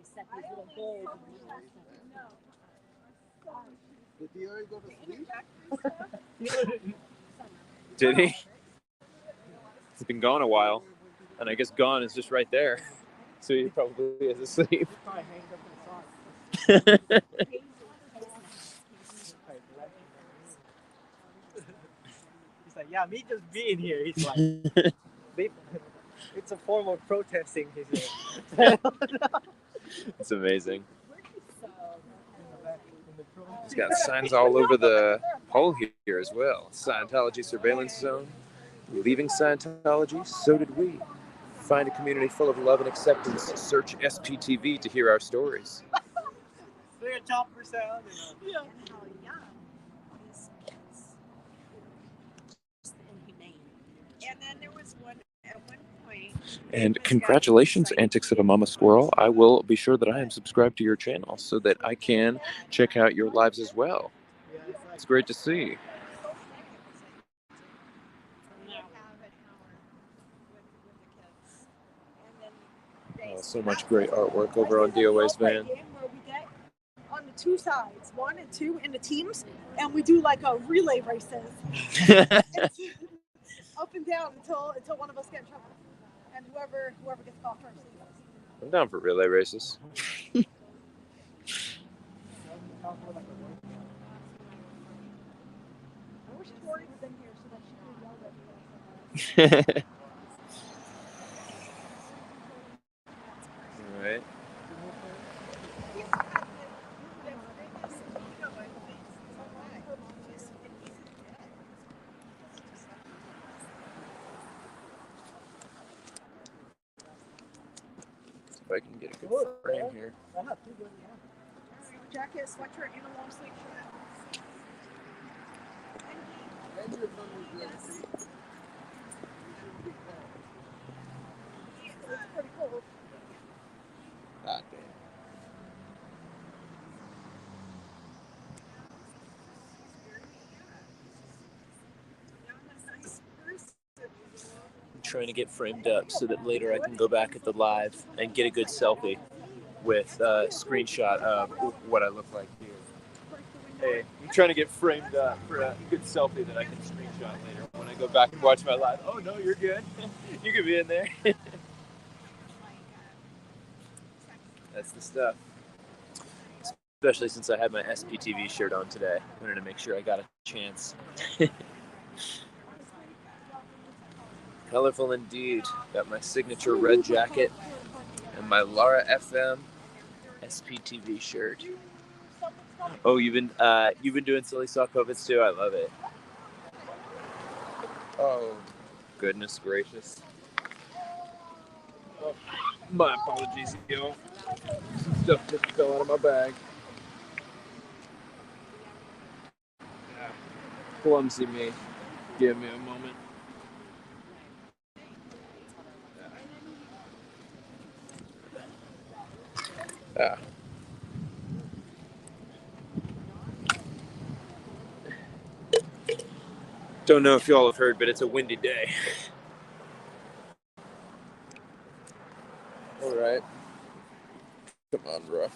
set these little goals. Did he already go to sleep? Did he? He's been gone a while, and I guess gone is just right there. So he probably is asleep. He's like, yeah, me just being here. He's like, it's a form of protesting. He's here. It's amazing. He's got signs all over the hall here as well. Scientology surveillance zone. Leaving Scientology, so did we. Find a community full of love and acceptance. Search SPTV to hear our stories. Bring a chopper sound. Yeah. How young is inhumane. And then there was one at one point. And congratulations, Antics of a Mama Squirrel. I will be sure that I am subscribed to your channel so that I can check out your lives as well. It's great to see. Oh, so much great artwork over on DOA's van. On the two sides, 1 and 2 in the teams, and we do like a relay races. Up and down until one of us gets in trouble. And whoever gets caught first. I'm down for relay races. I wish Tori was in here so that she could yell at me. All right. If I can get a good frame here. Jacket, sweatshirt, and a long sleeve shirt. It's pretty cool. God damn. I'm trying to get framed up so that later I can go back at the live and get a good selfie with a screenshot of what I look like here. Hey, I'm trying to get framed up for a good selfie that I can screenshot later when I go back and watch my live. Oh no, you're good. You could be in there. That's the stuff. Especially since I had my SPTV shirt on today. I wanted to make sure I got a chance. Colorful indeed. Got my signature red jacket and my Lara FM SPTV shirt. Oh, you've been doing silly sock puppets too? I love it. Oh, goodness gracious. Oh, my apologies, yo. Some stuff just fell out of my bag. Yeah. Clumsy me. Give me a moment. Yeah. Don't know if y'all have heard, but it's a windy day. All right. Come on, bro.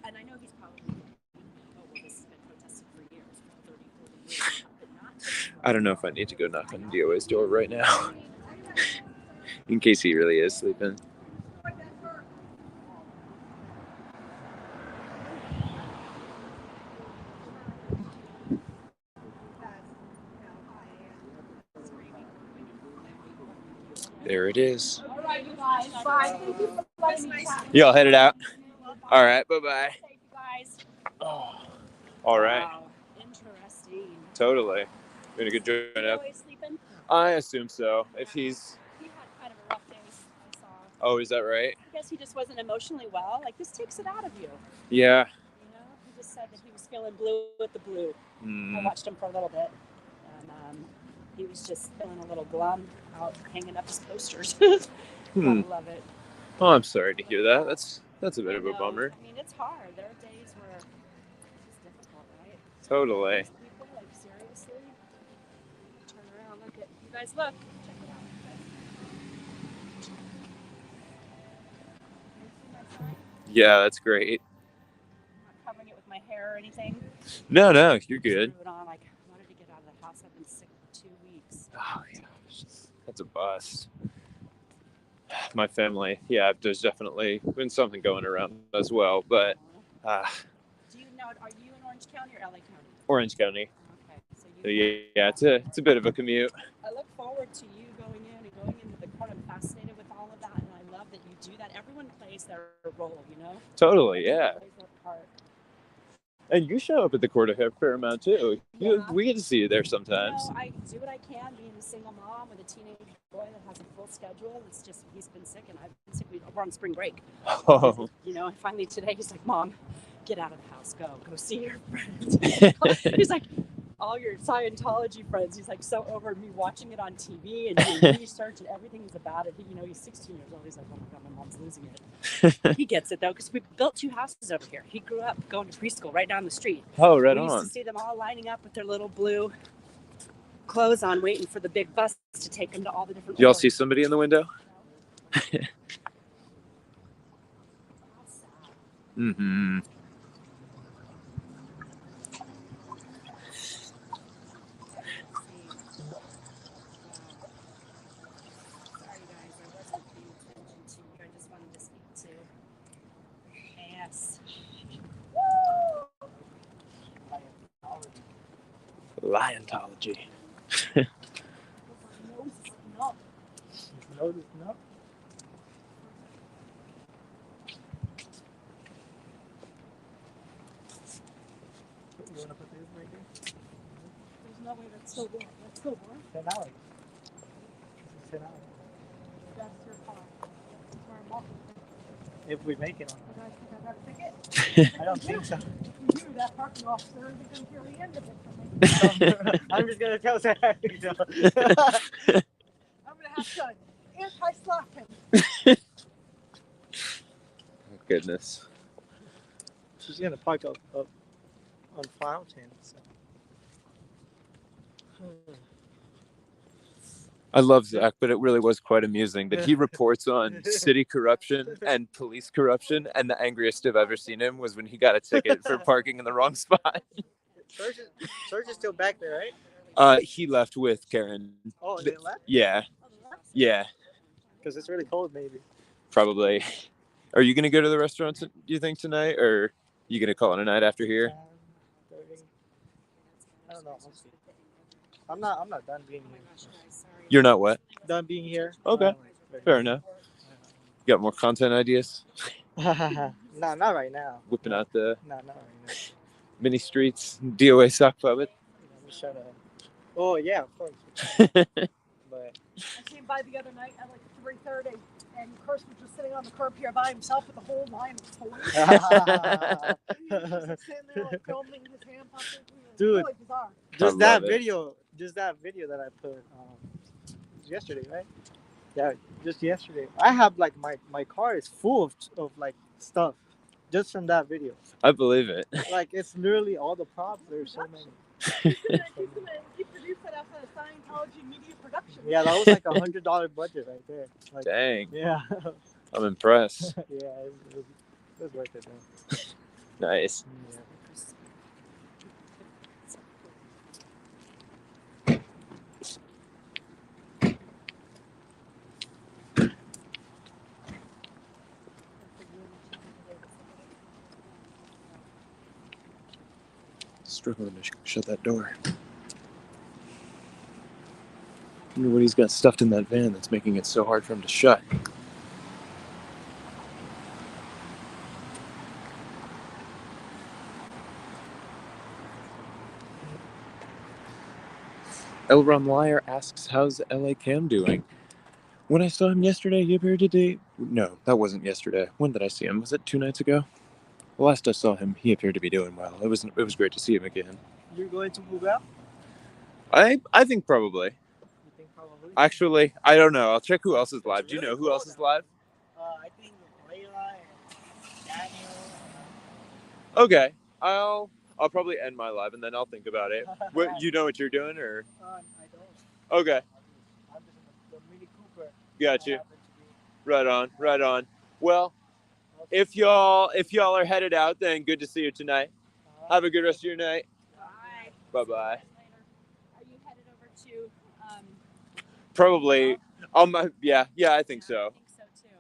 And I know he's probably thinking, oh, well, this has been protested for years, 30, 40 years, but not. I don't know if I need to go knock on DOA's door right now. In case he really is sleeping. There it is. All right, you guys. Bye. Y'all headed out? All right, bye-bye. Thank you guys. Oh, all right. Wow. Interesting. Totally. Doing a good job. Always sleeping? I assume so. If he's... He had kind of a rough day, I Oh, is that right? I guess he just wasn't emotionally well. Like, this takes it out of you. Yeah. You know, he just said that he was feeling blue with the blue. I watched him for a little bit, and he was just feeling a little glum out hanging up his posters. I love it. Oh, I'm sorry to hear that. That's a bit of a bummer. I mean, it's hard. There are days where it's difficult, right? Totally. These people, like, seriously, turn around, look at you guys. Look, check it out. Yeah, that's great. I'm not covering it with my hair or anything. No, you're good. I wanted to get out of the house. I've been sick for 2 weeks. Oh, yeah. That's a bust. My family, yeah, there's definitely been something going around as well, but Do you know, are you in Orange County or LA County? Orange County. Okay. So yeah, it's a bit of a commute. I look forward to you going in and going into the court. I'm fascinated with all of that, and I love that you do that. Everyone plays their role, you know? Totally, yeah. Everyone plays their part. And you show up at the court a fair amount too. Yeah. We get to see you there sometimes. You know, I do what I can, being a single mom with a teenage boy that has a full schedule. It's just, he's been sick, and I've been sick. We're on spring break. Oh. You know, and finally today he's like, Mom, get out of the house. Go see your friends. He's like, all your Scientology friends. He's like so over me watching it on TV and doing research and everything's about it. He's 16 years old. He's like, oh my God, my mom's losing it. He gets it though, because we built 2 houses over here. He grew up going to preschool right down the street. Oh, right on. We used to see them all lining up with their little blue clothes on, waiting for the big bus to take them to all the different. Y'all see somebody in the window? Mm-hmm. Scientology. Notice enough. You want to put this right there? There's no way that's still warm. That's still warm. 10 hours. This is 10 hours. That's your car. That's where I'm walking. If we make it on You guys think I got a ticket? I don't think so. You do. That parking officer isn't going to hear the end of it from me. I'm just gonna tell Sarah. I'm going to have to anti-slap him. Oh, goodness. She's gonna park up on Fountain. So. I love Zach, but it really was quite amusing that he reports on city corruption and police corruption, and the angriest I've ever seen him was when he got a ticket for parking in the wrong spot. Serge is still back there, right? He left with Karen. Oh, they left? Yeah. Yeah. Because it's really cold, maybe. Probably. Are you gonna go to the restaurant? Do you think tonight, or you gonna call it a night after here? 30. I don't know. We'll see. I'm not done being here. You're not what? Done being here. Okay. Fair enough. You got more content ideas? No, not right now. Whipping out the No, not right now. mini streets, DOA sock puppet. Let me shut up. Oh yeah, of course. But I came by the other night at like 3:30, and Chris was just sitting on the curb here by himself with a whole line of toys. He was just sitting there like filming his hand puppet. Dude. Really bizarre. just I that love video that I put yesterday, right? Yeah, just yesterday. I have like my car is full of like stuff just from that video. I believe it. Like it's literally all the props. There's so many. He produced that as a Scientology media production. Yeah, that was like $100 budget right there. Like, Dang. yeah. I'm impressed. Yeah, it was worth it though. Nice. Yeah. Struggling to shut that door. I wonder what he's got stuffed in that van that's making it so hard for him to shut. Elron Liar asks, how's LA Cam doing? When I saw him yesterday, he appeared to No, that wasn't yesterday. When did I see him? Was it 2 nights ago? The last I saw him, he appeared to be doing well. It was great to see him again. You're going to move out? I think probably. You think probably? Actually, I don't know. I'll check who else is It's live. Do you really know who cold else is out. live? I think Layla and Daniel. Okay, I'll probably end my live and then I'll think about it. What, you know what you're doing, or? I don't. Okay, I'm just in the Mini Cooper. got you. I happen to be. Right on, right on. Well, Okay. if y'all are headed out, then good to see you tonight. Have a good rest of your night. Bye. Bye bye. Are you headed over to? Probably. Yeah, I think so. I think so too.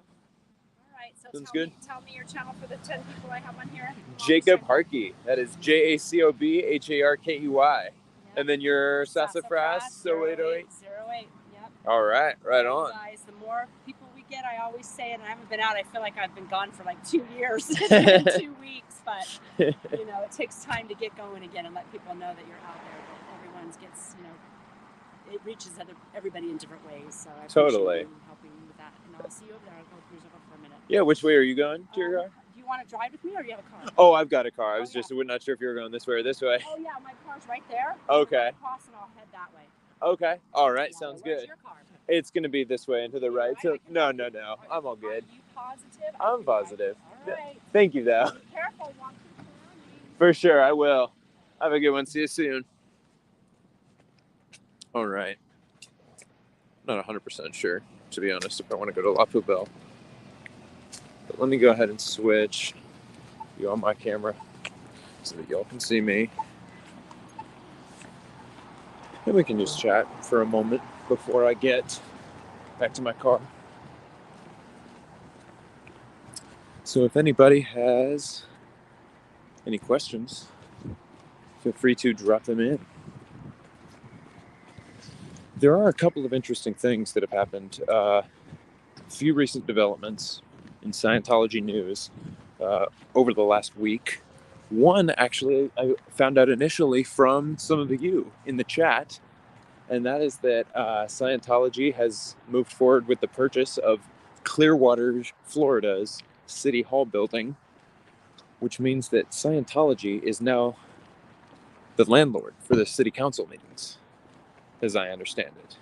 All right. So Sounds good. Tell me your channel for the 10 people I have on here. Jacob Harkey. That is JACOBHARKEY. Yep. And then your Sassafras 0808. 08. Yep. All right, right on. Guys, the more people we get, I always say it, and I haven't been out. I feel like I've been gone for like 2 years. It's been 2 weeks, but you know, it takes time to get going again and let people know that you're out there. That everyone's gets, you know, it reaches everybody in different ways. So I Totally. appreciate you helping me with that. And I'll see you over there. I'll go cruise over for a minute. Yeah, which way are you going to your car? Do you want to drive with me, or do you have a car? Oh, I've got a car. I was Oh, yeah. just not sure if you were going this way or this way. Oh yeah, my car's right there. Okay. Cross and I'll head that way. Okay. All right. Yeah, Sounds where's good. your car? It's going to be this way and to the right. Right, So I can- no. I'm all Are good. you positive? I'm positive. All right. Thank you, though. Be careful. Walk through the For sure, I will. Have a good one. See you soon. All right. Not 100% sure, to be honest, if I want to go to La Poubelle. But let me go ahead and switch you on my camera so that y'all can see me. And we can just chat for a moment before I get back to my car. So if anybody has any questions, feel free to drop them in. There are a couple of interesting things that have happened. A few recent developments in Scientology news over the last week. One, actually, I found out initially from some of you in the chat, and that is that Scientology has moved forward with the purchase of Clearwater, Florida's City Hall building, which means that Scientology is now the landlord for the city council meetings, as I understand it.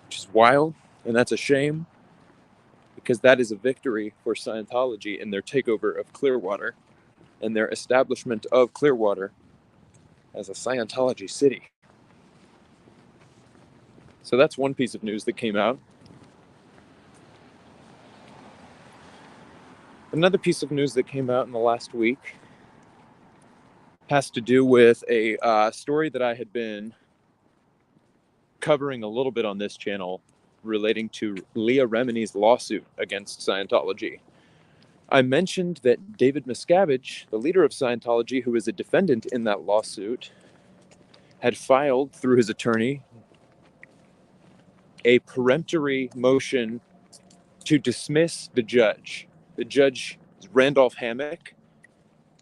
Which is wild, and that's a shame, because that is a victory for Scientology in their takeover of Clearwater and their establishment of Clearwater as a Scientology city. So that's one piece of news that came out. Another piece of news that came out in the last week has to do with a story that I had been covering a little bit on this channel relating to Leah Remini's lawsuit against Scientology. I mentioned that David Miscavige, the leader of Scientology, who is a defendant in that lawsuit, had filed through his attorney a peremptory motion to dismiss the judge. The judge is Randolph Hammock,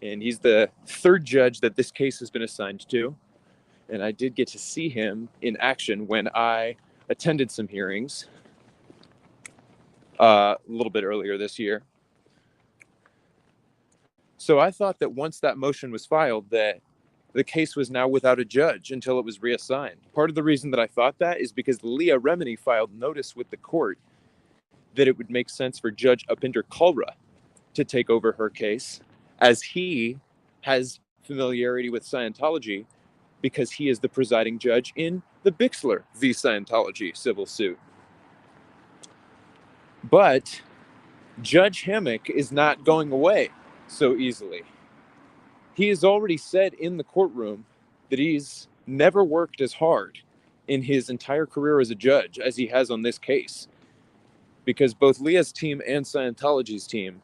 and he's the third judge that this case has been assigned to. And I did get to see him in action when I attended some hearings a little bit earlier this year. So I thought that once that motion was filed, that the case was now without a judge until it was reassigned. Part of the reason that I thought that is because Leah Remini filed notice with the court that it would make sense for Judge Upinder Kalra to take over her case, as he has familiarity with Scientology because he is the presiding judge in the Bixler v. Scientology civil suit. But Judge Hammock is not going away so easily. He has already said in the courtroom that he's never worked as hard in his entire career as a judge as he has on this case, because both Leah's team and Scientology's team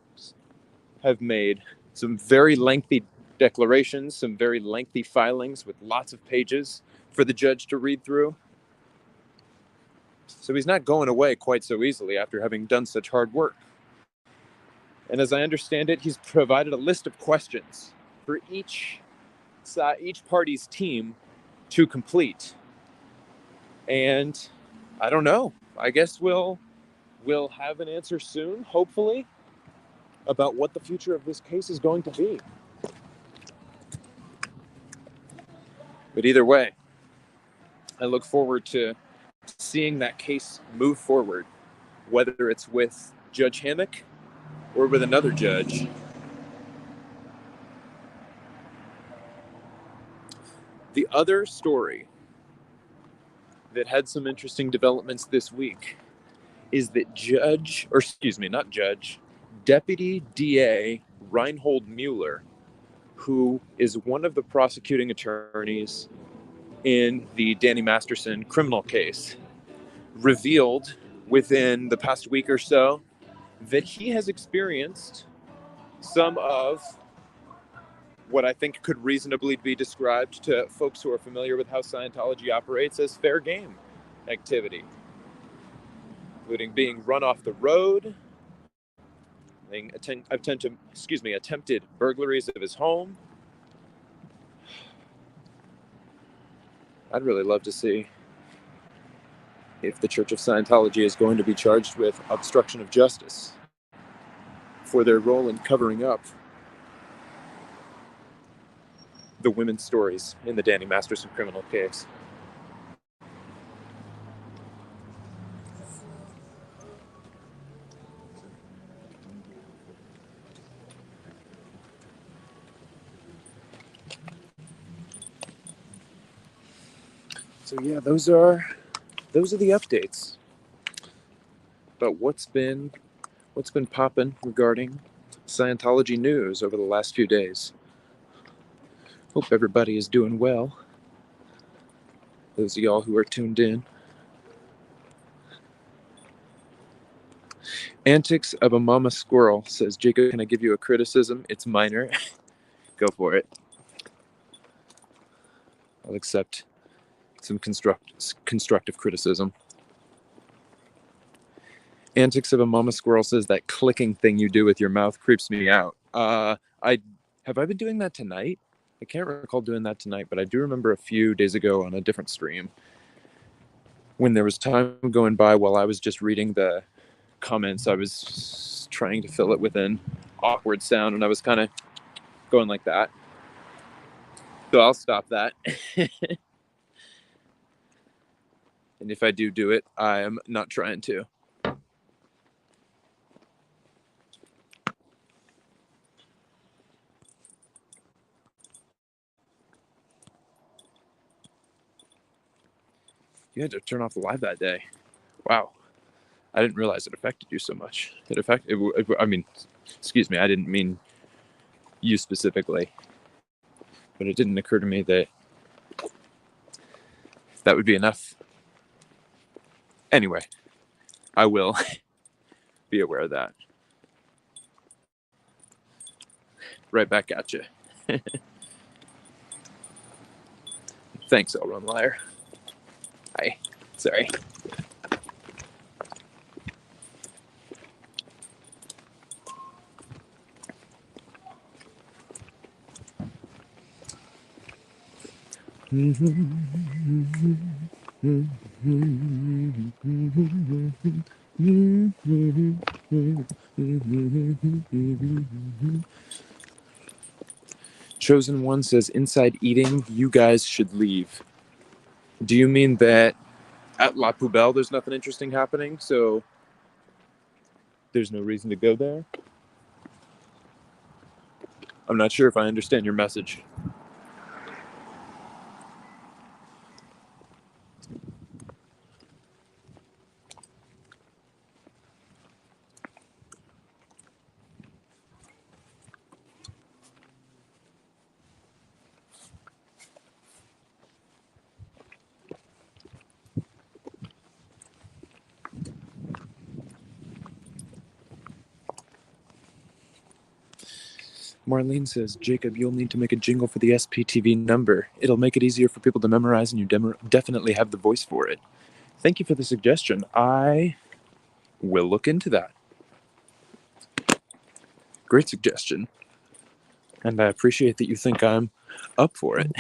have made some very lengthy declarations, some very lengthy filings with lots of pages for the judge to read through. So he's not going away quite so easily after having done such hard work. And as I understand it, he's provided a list of questions for each party's team to complete. And I don't know. I guess we'll we'll have an answer soon, hopefully, about what the future of this case is going to be. But either way, I look forward to seeing that case move forward, whether it's with Judge Hammock or with another judge. The other story that had some interesting developments this week is that Deputy DA Reinhold Mueller, who is one of the prosecuting attorneys in the Danny Masterson criminal case, revealed within the past week or so that he has experienced some of what I think could reasonably be described to folks who are familiar with how Scientology operates as fair game activity, including being run off the road, attempted burglaries of his home. I'd really love to see if the Church of Scientology is going to be charged with obstruction of justice for their role in covering up the women's stories in the Danny Masterson criminal case. So yeah, those are the updates about what's been popping regarding Scientology news over the last few days. Hope everybody is doing well. Those of y'all who are tuned in. Antics of a Mama Squirrel says, Jacob, can I give you a criticism? It's minor. Go for it. I'll accept some constructive criticism. Antics of a Mama Squirrel says, that clicking thing you do with your mouth creeps me out. Have I been doing that tonight? I can't recall doing that tonight, but I do remember a few days ago on a different stream when there was time going by while I was just reading the comments. I was trying to fill it with an awkward sound, and I was kind of going like that. So I'll stop that. And if I do it, I am not trying to. You had to turn off the live that day. Wow. I didn't realize it affected you so much. I didn't mean you specifically. But it didn't occur to me that that would be enough. Anyway, I will be aware of that. Right back at you. Thanks, I'll run liar. Hi. Sorry. Chosen One says, inside eating, you guys should leave. Do you mean that at La Poubelle there's nothing interesting happening, so there's no reason to go there? I'm not sure if I understand your message. Marlene says, Jacob, you'll need to make a jingle for the SPTV number. It'll make it easier for people to memorize, and you definitely have the voice for it. Thank you for the suggestion. I will look into that. Great suggestion. And I appreciate that you think I'm up for it.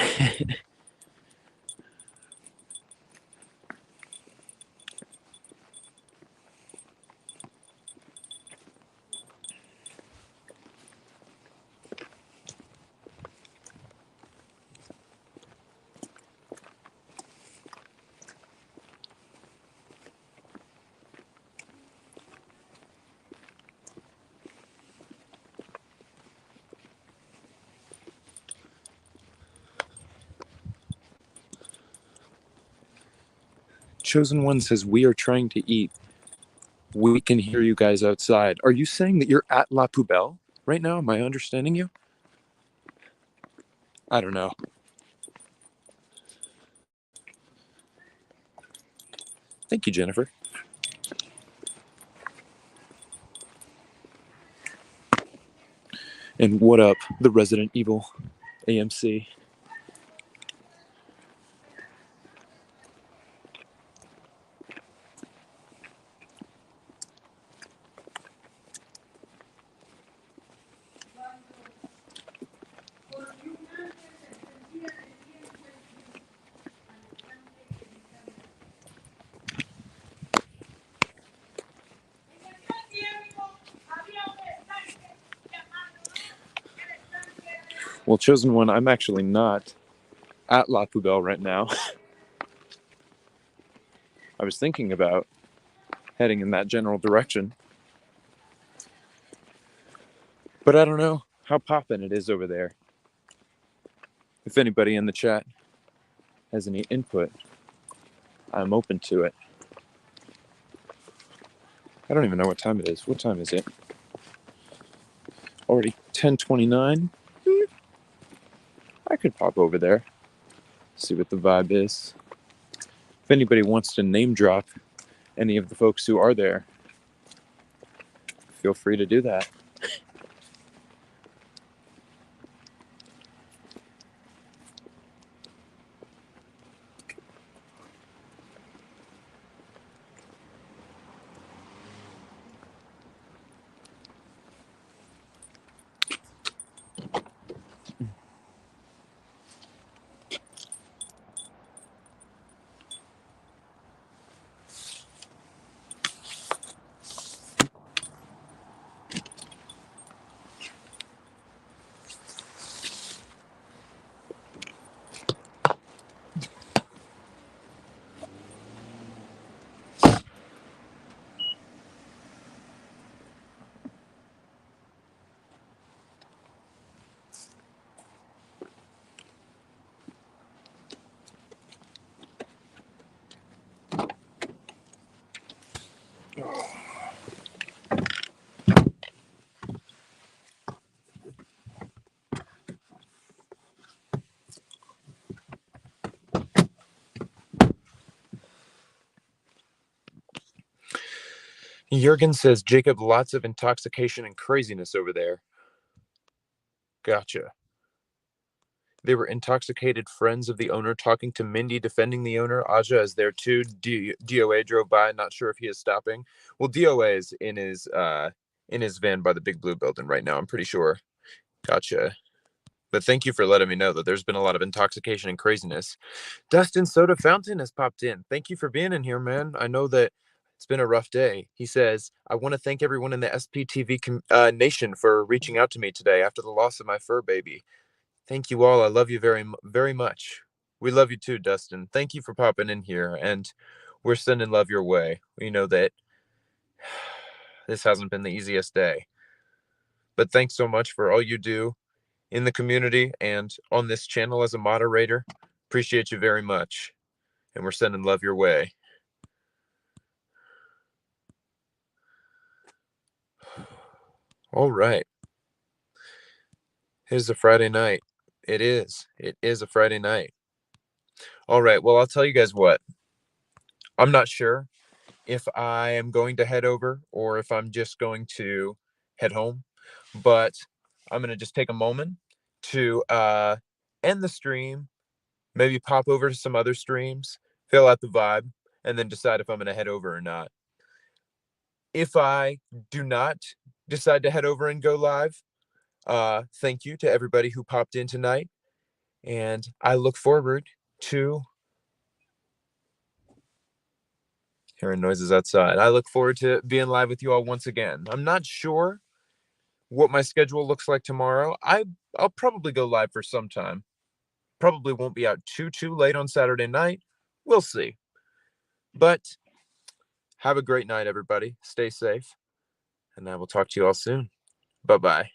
Chosen One says, we are trying to eat. We can hear you guys outside. Are you saying that you're at La Poubelle right now? Am I understanding you? I don't know. Thank you, Jennifer. And what up, the Resident Evil AMC? Well, Chosen One, I'm actually not at La Poubelle right now. I was thinking about heading in that general direction. But I don't know how poppin' it is over there. If anybody in the chat has any input, I'm open to it. I don't even know what time it is. What time is it? Already 10:29. I could pop over there, see what the vibe is. If anybody wants to name drop any of the folks who are there, feel free to do that. Jurgen says, Jacob, lots of intoxication and craziness over there. Gotcha. They were intoxicated friends of the owner talking to Mindy, defending the owner. Aja is there too. DOA drove by. Not sure if he is stopping. Well, DOA is in his van by the Big Blue building right now, I'm pretty sure. Gotcha. But thank you for letting me know that there's been a lot of intoxication and craziness. Dustin Soda Fountain has popped in. Thank you for being in here, man. I know that it's been a rough day. He says, I want to thank everyone in the SPTV nation for reaching out to me today after the loss of my fur baby. Thank you all. I love you very, very much. We love you too, Dustin. Thank you for popping in here, and we're sending love your way. We know that this hasn't been the easiest day. But thanks so much for all you do in the community and on this channel as a moderator. Appreciate you very much. And we're sending love your way. All right. It is a Friday night. It is. It is a Friday night. All right. Well, I'll tell you guys what. I'm not sure if I am going to head over or if I'm just going to head home, but I'm going to just take a moment to end the stream, maybe pop over to some other streams, fill out the vibe, and then decide if I'm going to head over or not. If I do not decide to head over and go live, thank you to everybody who popped in tonight, and I look forward to hearing noises outside. I look forward to being live with you all once again. I'm not sure what my schedule looks like tomorrow. I'll probably go live for some time. Probably won't be out too late on Saturday night. We'll see. But have a great night, everybody. Stay safe, and I will talk to you all soon. Bye-bye.